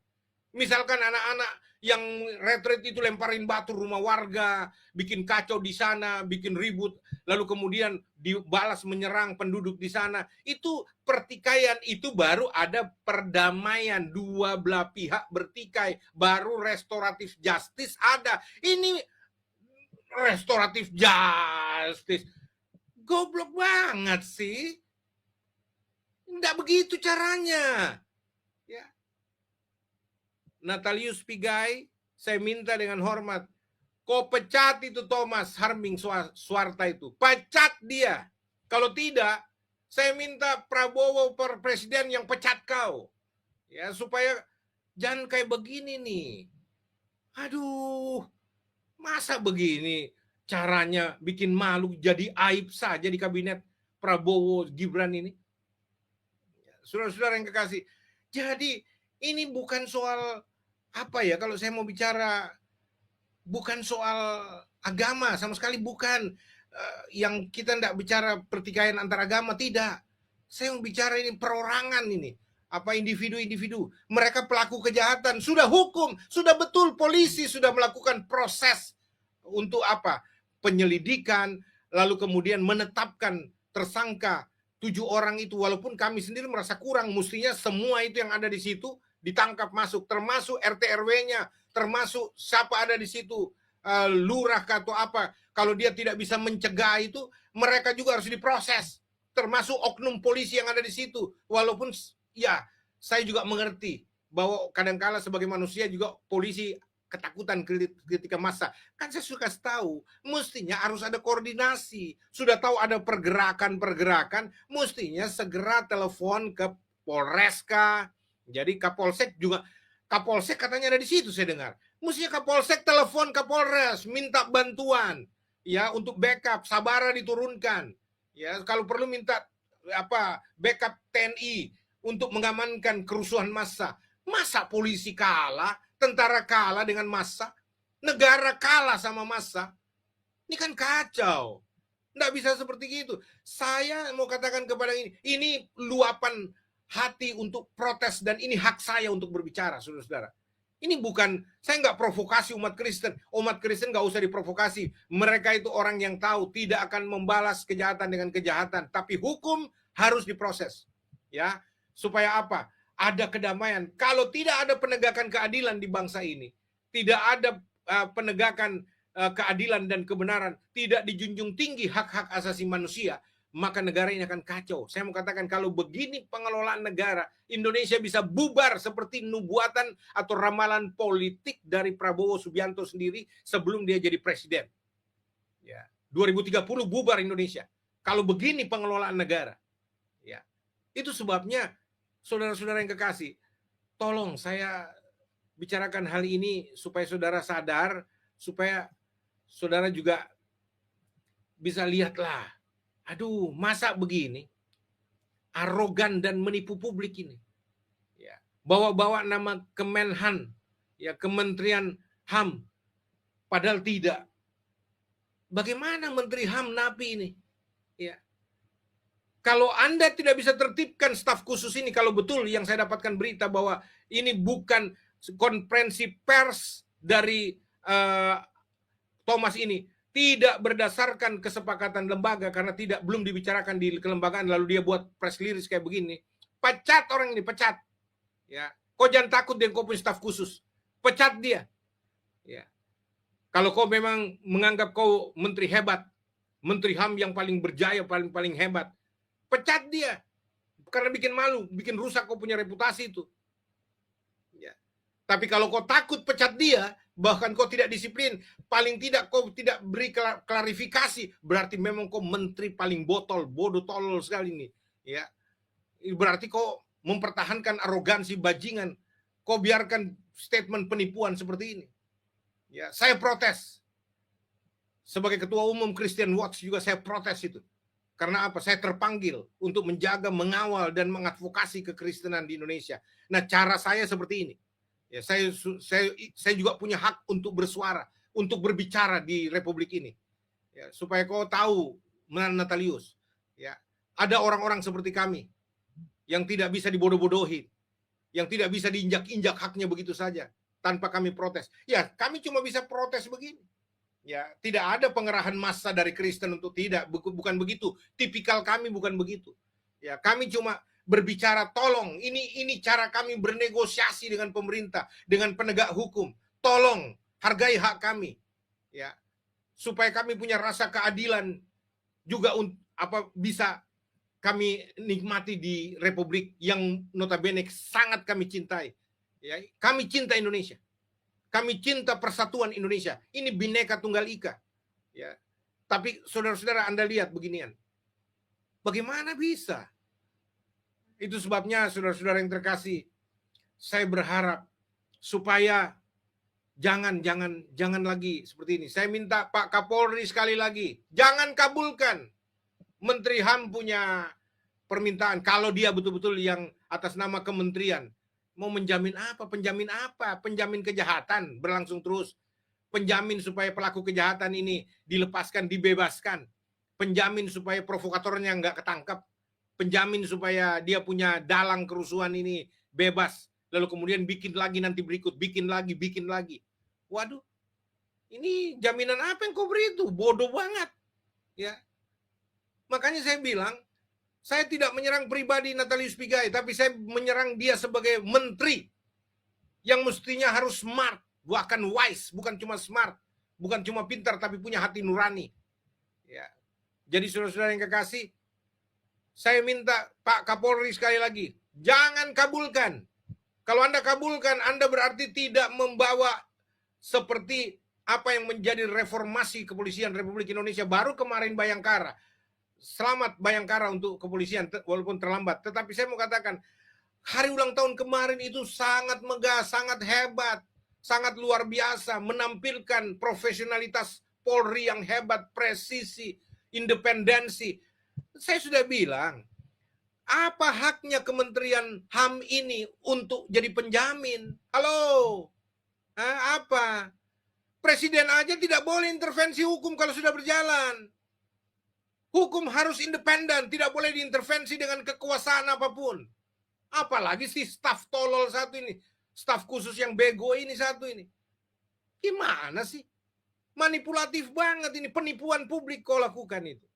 Misalkan anak-anak yang retret itu lemparin batu rumah warga, bikin kacau di sana, bikin ribut, lalu kemudian dibalas menyerang penduduk di sana. Itu pertikaian, itu baru ada perdamaian, dua belah pihak bertikai, baru restoratif justice ada. Ini restoratif justice. Goblok banget sih. Nggak begitu caranya. Ya. Natalius Pigai, saya minta dengan hormat, kau pecat itu Thomas Harming Swarta itu. Pecat dia. Kalau tidak, saya minta Prabowo presiden yang pecat kau. Ya, supaya jangan kayak begini nih. Aduh, masa begini caranya bikin malu, jadi aib saja di kabinet Prabowo Gibran ini. Saudara-saudara yang kekasih, jadi ini bukan soal apa ya, kalau saya mau bicara bukan soal agama, sama sekali bukan. Yang kita tidak bicara pertikaian antar agama, tidak. Saya mau bicara ini perorangan ini. Apa individu-individu. Mereka pelaku kejahatan, sudah hukum, sudah betul polisi sudah melakukan proses untuk apa? Penyelidikan, lalu kemudian menetapkan tersangka 7 orang itu, walaupun kami sendiri merasa kurang, mestinya semua itu yang ada di situ ditangkap masuk, termasuk RT RW-nya, termasuk siapa ada di situ, lurah atau apa. Kalau dia tidak bisa mencegah itu, mereka juga harus diproses, termasuk oknum polisi yang ada di situ. Walaupun ya, saya juga mengerti bahwa kadang-kala sebagai manusia juga polisi ketakutan ketika masa. Kan saya suka tahu, mestinya harus ada koordinasi. Sudah tahu ada pergerakan-pergerakan, mestinya segera telepon ke Polres kah. Jadi Kapolsek juga, Kapolsek katanya ada di situ saya dengar. Mestinya Kapolsek telepon Kapolres, minta bantuan ya untuk backup, Sabara diturunkan. Ya, kalau perlu minta backup TNI untuk mengamankan kerusuhan massa. Masa polisi kalah Tentara kalah dengan massa, negara kalah sama massa. Ini kan kacau. Nggak bisa seperti itu. Saya mau katakan kepada ini luapan hati untuk protes dan ini hak saya untuk berbicara, saudara-saudara. Ini bukan, saya nggak provokasi umat Kristen. Umat Kristen nggak usah diprovokasi. Mereka itu orang yang tahu tidak akan membalas kejahatan dengan kejahatan. Tapi hukum harus diproses. Ya, supaya apa? Ada kedamaian. Kalau tidak ada penegakan keadilan di bangsa ini, tidak ada penegakan keadilan dan kebenaran, tidak dijunjung tinggi hak-hak asasi manusia, maka negara ini akan kacau. Saya mau katakan kalau begini pengelolaan negara, Indonesia bisa bubar seperti nubuatan atau ramalan politik dari Prabowo Subianto sendiri sebelum dia jadi presiden. Ya, 2030 bubar Indonesia. Kalau begini pengelolaan negara. Ya. Itu sebabnya saudara-saudara yang kekasih, tolong saya bicarakan hal ini supaya saudara sadar, supaya saudara juga bisa lihatlah. Aduh, masa begini? Arogan dan menipu publik ini. Ya, bawa-bawa nama Kemenhan, ya Kementerian HAM, padahal tidak. Bagaimana Menteri HAM napi ini? Ya. Kalau Anda tidak bisa tertibkan staf khusus ini, kalau betul yang saya dapatkan berita bahwa ini bukan konferensi pers dari Thomas ini, tidak berdasarkan kesepakatan lembaga karena belum dibicarakan di kelembagaan, lalu dia buat press release kayak begini. Pecat orang ini, pecat. Ya, kau jangan takut dengan kau punya staf khusus. Pecat dia. Ya. Kalau kau memang menganggap kau menteri hebat, menteri HAM yang paling berjaya, paling hebat, pecat dia. Karena bikin malu, bikin rusak kau punya reputasi itu. Ya. Tapi kalau kau takut pecat dia, bahkan kau tidak disiplin, paling tidak kau tidak beri klarifikasi, berarti memang kau menteri paling bodoh tolol sekali ini. Ya, berarti kau mempertahankan arogansi bajingan, kau biarkan statement penipuan seperti ini. Ya, saya protes. Sebagai ketua umum Christian Watch juga saya protes itu. Karena apa? Saya terpanggil untuk menjaga, mengawal dan mengadvokasi kekristenan di Indonesia. Nah, cara saya seperti ini. Ya, saya juga punya hak untuk bersuara, untuk berbicara di Republik ini. Ya, supaya kau tahu, Natalius, ya, ada orang-orang seperti kami yang tidak bisa dibodoh-bodohin, yang tidak bisa diinjak-injak haknya begitu saja tanpa kami protes. Ya, kami cuma bisa protes begini. Ya, tidak ada pengerahan massa dari Kristen untuk tidak, bukan begitu. Tipikal kami bukan begitu. Ya, kami cuma berbicara, tolong, ini cara kami bernegosiasi dengan pemerintah, dengan penegak hukum. Tolong hargai hak kami, ya, supaya kami punya rasa keadilan juga bisa kami nikmati di Republik yang notabene sangat kami cintai. Ya, kami cinta Indonesia, kami cinta persatuan Indonesia. Ini Bhinneka Tunggal Ika. Ya, tapi saudara-saudara Anda lihat beginian, bagaimana bisa? Itu sebabnya saudara-saudara yang terkasih, saya berharap supaya jangan lagi seperti ini. Saya minta Pak Kapolri sekali lagi, jangan kabulkan. Menteri HAM punya permintaan, kalau dia betul-betul yang atas nama kementerian, mau menjamin apa? Penjamin apa? Penjamin kejahatan berlangsung terus. Penjamin supaya pelaku kejahatan ini dilepaskan, dibebaskan. Penjamin supaya provokatornya nggak ketangkap. Penjamin supaya dia punya dalang kerusuhan ini bebas. Lalu kemudian bikin lagi nanti berikut, bikin lagi. Waduh, ini jaminan apa yang kau beri itu? Bodoh banget. Ya, makanya saya bilang, saya tidak menyerang pribadi Natalius Pigai, tapi saya menyerang dia sebagai menteri yang mestinya harus smart, bahkan wise, bukan cuma smart, bukan cuma pintar, tapi punya hati nurani. Ya, jadi saudara-saudara yang kekasih, saya minta Pak Kapolri sekali lagi, jangan kabulkan. Kalau Anda kabulkan, Anda berarti tidak membawa seperti apa yang menjadi reformasi kepolisian Republik Indonesia. Baru kemarin Bayangkara. Selamat Bayangkara untuk kepolisian, walaupun terlambat. Tetapi saya mau katakan, hari ulang tahun kemarin itu sangat megah, sangat hebat, sangat luar biasa, menampilkan profesionalitas Polri yang hebat, presisi, independensi. Saya sudah bilang, apa haknya Kementerian HAM ini untuk jadi penjamin? Halo, Apa? Presiden aja tidak boleh intervensi hukum kalau sudah berjalan. Hukum harus independen, tidak boleh diintervensi dengan kekuasaan apapun. Apalagi si staf tolol satu ini, staf khusus yang bego ini satu ini. Gimana sih? Manipulatif banget ini, penipuan publik kau lakukan itu.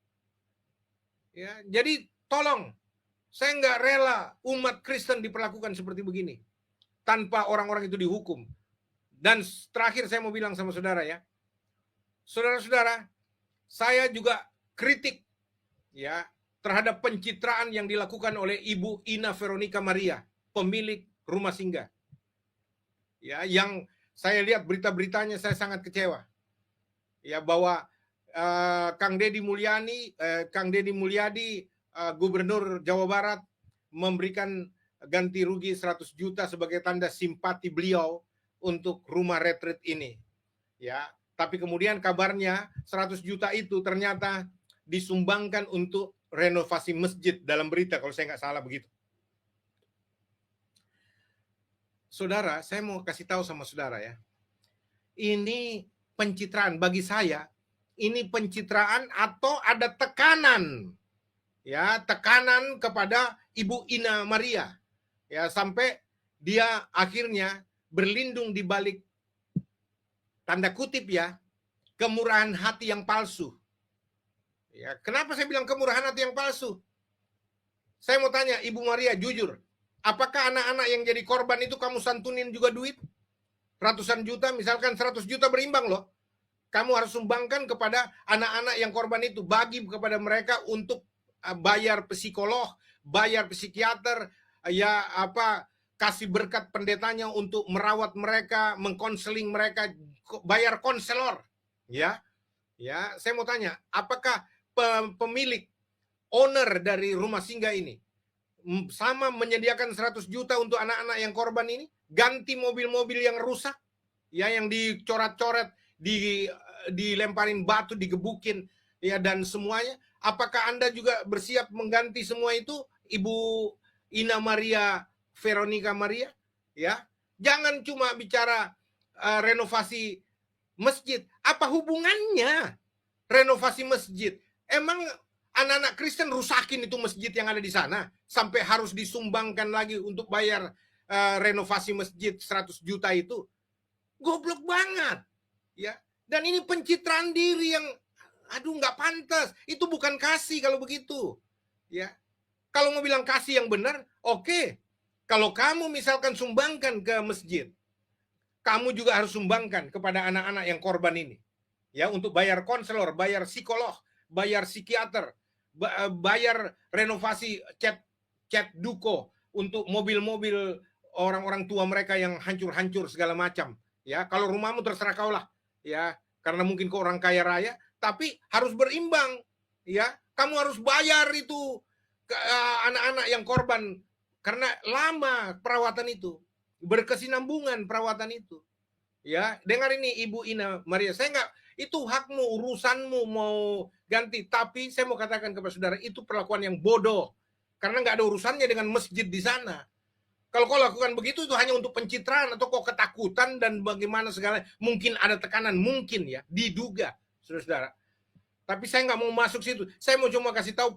Ya, jadi tolong, saya nggak rela umat Kristen diperlakukan seperti begini tanpa orang-orang itu dihukum. Dan terakhir saya mau bilang sama saudara ya, saudara-saudara, saya juga kritik ya terhadap pencitraan yang dilakukan oleh Ibu Ina Veronica Maria, pemilik rumah singgah. Ya, yang saya lihat berita-beritanya saya sangat kecewa. Ya, bahwa Kang Deddy Mulyadi, Gubernur Jawa Barat, memberikan ganti rugi 100 juta sebagai tanda simpati beliau untuk rumah retreat ini. Ya, tapi kemudian kabarnya 100 juta itu ternyata disumbangkan untuk renovasi masjid dalam berita, kalau saya nggak salah begitu. Saudara, saya mau kasih tahu sama saudara ya. Ini pencitraan bagi saya, ini pencitraan atau ada tekanan. Ya, tekanan kepada Ibu Ina Maria. Ya, sampai dia akhirnya berlindung di balik tanda kutip ya, kemurahan hati yang palsu. Ya, kenapa saya bilang kemurahan hati yang palsu? Saya mau tanya Ibu Maria jujur, apakah anak-anak yang jadi korban itu kamu santunin juga duit? Ratusan juta, misalkan 100 juta berimbang loh. Kamu harus sumbangkan kepada anak-anak yang korban itu, bagi kepada mereka untuk bayar psikolog, bayar psikiater, ya apa, kasih berkat pendetanya untuk merawat mereka, mengkonseling mereka, bayar konselor. Ya, saya mau tanya, apakah pemilik, owner dari rumah singgah ini sama menyediakan 100 juta untuk anak-anak yang korban ini, ganti mobil-mobil yang rusak, ya, yang dicoret-coret, dilemparin batu, digebukin, ya, dan semuanya? Apakah Anda juga bersiap mengganti semua itu, Ibu Ina Maria Veronica Maria? Ya, jangan cuma bicara renovasi masjid. Apa hubungannya renovasi masjid? Emang anak-anak Kristen rusakin itu masjid yang ada di sana sampai harus disumbangkan lagi untuk bayar renovasi masjid 100 juta itu? Goblok banget. Ya. Dan ini pencitraan diri yang nggak pantas. Itu bukan kasih kalau begitu. Ya. Kalau mau bilang kasih yang benar, oke. Kalau kamu misalkan sumbangkan ke masjid, kamu juga harus sumbangkan kepada anak-anak yang korban ini. Ya, untuk bayar konselor, bayar psikolog, bayar psikiater, bayar renovasi cat duko untuk mobil-mobil orang-orang tua mereka yang hancur-hancur segala macam. Ya, kalau rumahmu terserah kaulah. Ya, karena mungkin kau orang kaya raya, tapi harus berimbang. Ya, kamu harus bayar itu ke anak-anak yang korban. Karena lama perawatan itu, berkesinambungan perawatan itu. Ya, dengar ini Ibu Ina Maria, saya nggak, itu hakmu, urusanmu mau ganti, tapi saya mau katakan kepada saudara, itu perlakuan yang bodoh. Karena nggak ada urusannya dengan masjid di sana. Kalau kau lakukan begitu, itu hanya untuk pencitraan atau kau ketakutan dan bagaimana segala, mungkin ada tekanan, mungkin ya, diduga, saudara-saudara. Tapi saya nggak mau masuk situ. Saya mau cuma kasih tahu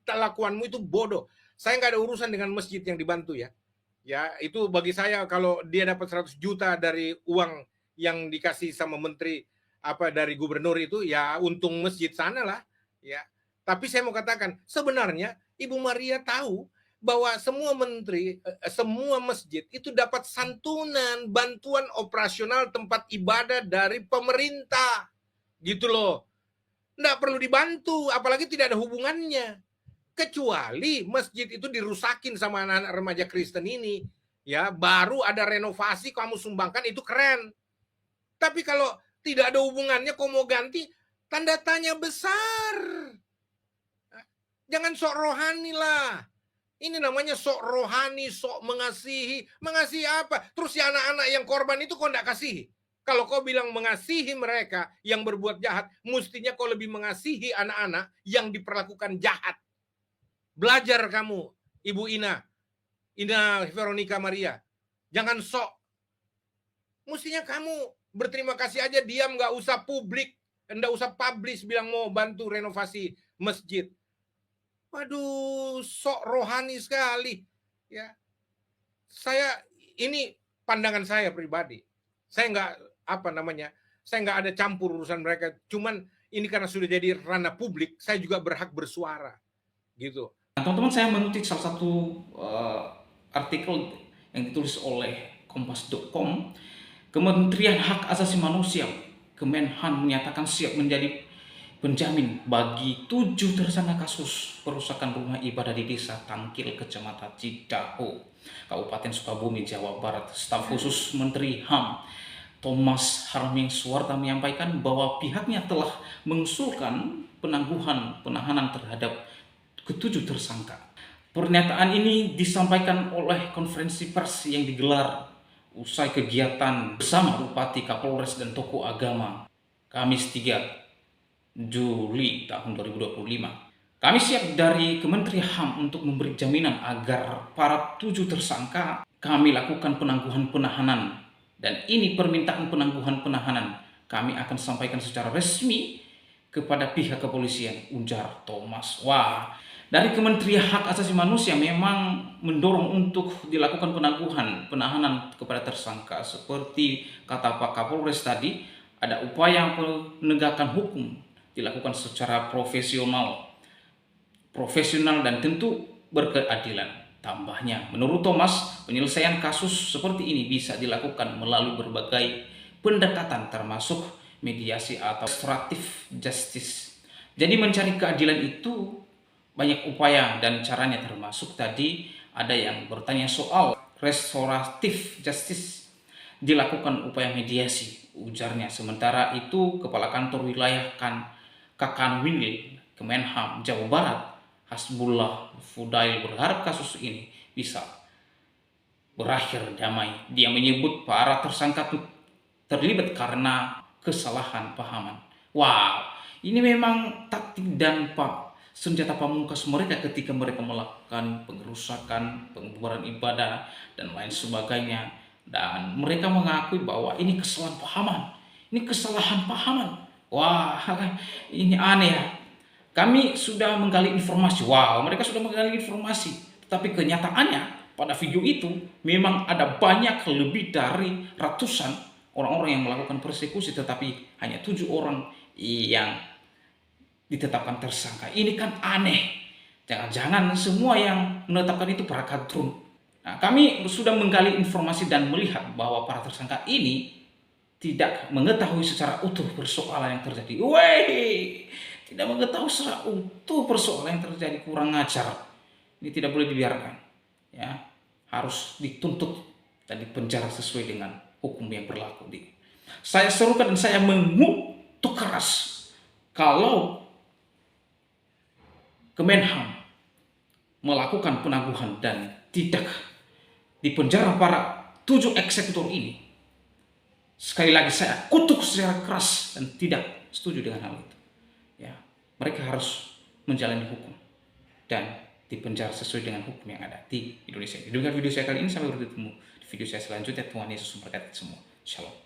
perlakuanmu itu bodoh. Saya nggak ada urusan dengan masjid yang dibantu ya. Ya, itu bagi saya kalau dia dapat 100 juta dari uang yang dikasih sama menteri dari gubernur itu, ya untung masjid sana lah. Ya. Tapi saya mau katakan, sebenarnya Ibu Maria tahu bahwa semua menteri, semua masjid itu dapat santunan, bantuan operasional tempat ibadah dari pemerintah. Gitu loh. Nggak perlu dibantu, apalagi tidak ada hubungannya. Kecuali masjid itu dirusakin sama anak-anak remaja Kristen ini, ya baru ada renovasi kamu sumbangkan, itu keren. Tapi kalau tidak ada hubungannya kau mau ganti, tanda tanya besar. Jangan sok rohani lah. Ini namanya sok rohani, sok mengasihi. Mengasihi apa? Terus si anak-anak yang korban itu kau tidak kasihi. Kalau kau bilang mengasihi mereka yang berbuat jahat, mestinya kau lebih mengasihi anak-anak yang diperlakukan jahat. Belajar kamu, Ibu Ina Veronica Maria. Jangan sok Mestinya kamu berterima kasih aja, diam, nggak usah publik, nggak usah publish bilang mau bantu renovasi masjid. Waduh, sok rohani sekali. Ya, ini pandangan saya pribadi. Saya nggak saya nggak ada campur urusan mereka. Cuman ini karena sudah jadi ranah publik, saya juga berhak bersuara, gitu. Nah, teman-teman, saya mengutip salah satu artikel yang ditulis oleh kompas.com. Kementerian Hak Asasi Manusia Kemenhan menyatakan siap menjadi penjamin bagi 7 tersangka kasus perusakan rumah ibadah di Desa Tangkil, Kecamatan Cidahu, Kabupaten Sukabumi, Jawa Barat. Staf khusus Menteri HAM Thomas Harming Suarta menyampaikan bahwa pihaknya telah mengusulkan penahanan terhadap ke-7 tersangka. Pernyataan ini disampaikan oleh konferensi pers yang digelar usai kegiatan bersama Bupati, Kapolres, dan tokoh agama Kamis 3 Juli tahun 2025. Kami siap dari Kementerian HAM untuk memberi jaminan agar para 7 tersangka kami lakukan penangguhan penahanan, dan ini permintaan penangguhan penahanan kami akan sampaikan secara resmi kepada pihak kepolisian, ujar Thomas. Wah, dari Kementerian Hak Asasi Manusia memang mendorong untuk dilakukan penangguhan penahanan kepada tersangka. Seperti kata Pak Kapolres tadi, ada upaya penegakan hukum dilakukan secara profesional dan tentu berkeadilan. Tambahnya, menurut Thomas, penyelesaian kasus seperti ini bisa dilakukan melalui berbagai pendekatan termasuk mediasi atau restoratif justice. Jadi mencari keadilan itu banyak upaya dan caranya, termasuk tadi ada yang bertanya soal restoratif justice, dilakukan upaya mediasi, ujarnya. Sementara itu, Kepala Kantor Wilayah Kakanwil Kemenham Jawa Barat, Hasbullah Fudail, berharap kasus ini bisa berakhir damai. Dia menyebut para tersangka terlibat karena kesalahan pahaman. Wow, ini memang taktik dan senjata pamungkas mereka ketika mereka melakukan pengerusakan, pembubaran ibadah, dan lain sebagainya. Dan mereka mengakui bahwa ini kesalahan pahaman. Ini kesalahan pahaman. Wah, ini aneh ya. Kami sudah menggali informasi. Wow, mereka sudah menggali informasi. Tapi kenyataannya pada video itu memang ada banyak, lebih dari ratusan orang-orang yang melakukan persekusi, tetapi hanya 7 orang yang ditetapkan tersangka. Ini kan aneh. Jangan-jangan semua yang menetapkan itu para kadrun. Nah, kami sudah menggali informasi dan melihat bahwa para tersangka ini tidak mengetahui secara utuh persoalan yang terjadi. Tidak mengetahui secara utuh persoalan yang terjadi, kurang ajar. Ini tidak boleh dibiarkan. Ya, harus dituntut dan dipenjara sesuai dengan hukum yang berlaku. Saya serukan dan saya mengutuk keras kalau Kemenham melakukan penangguhan dan tidak dipenjara para 7 eksekutor ini. Sekali lagi saya kutuk secara keras dan tidak setuju dengan hal itu. Ya, mereka harus menjalani hukum dan dipenjara sesuai dengan hukum yang ada di Indonesia. Dengan video saya kali ini, sampai bertemu di video saya selanjutnya. Tuhan Yesus memberkati semua. Shalom.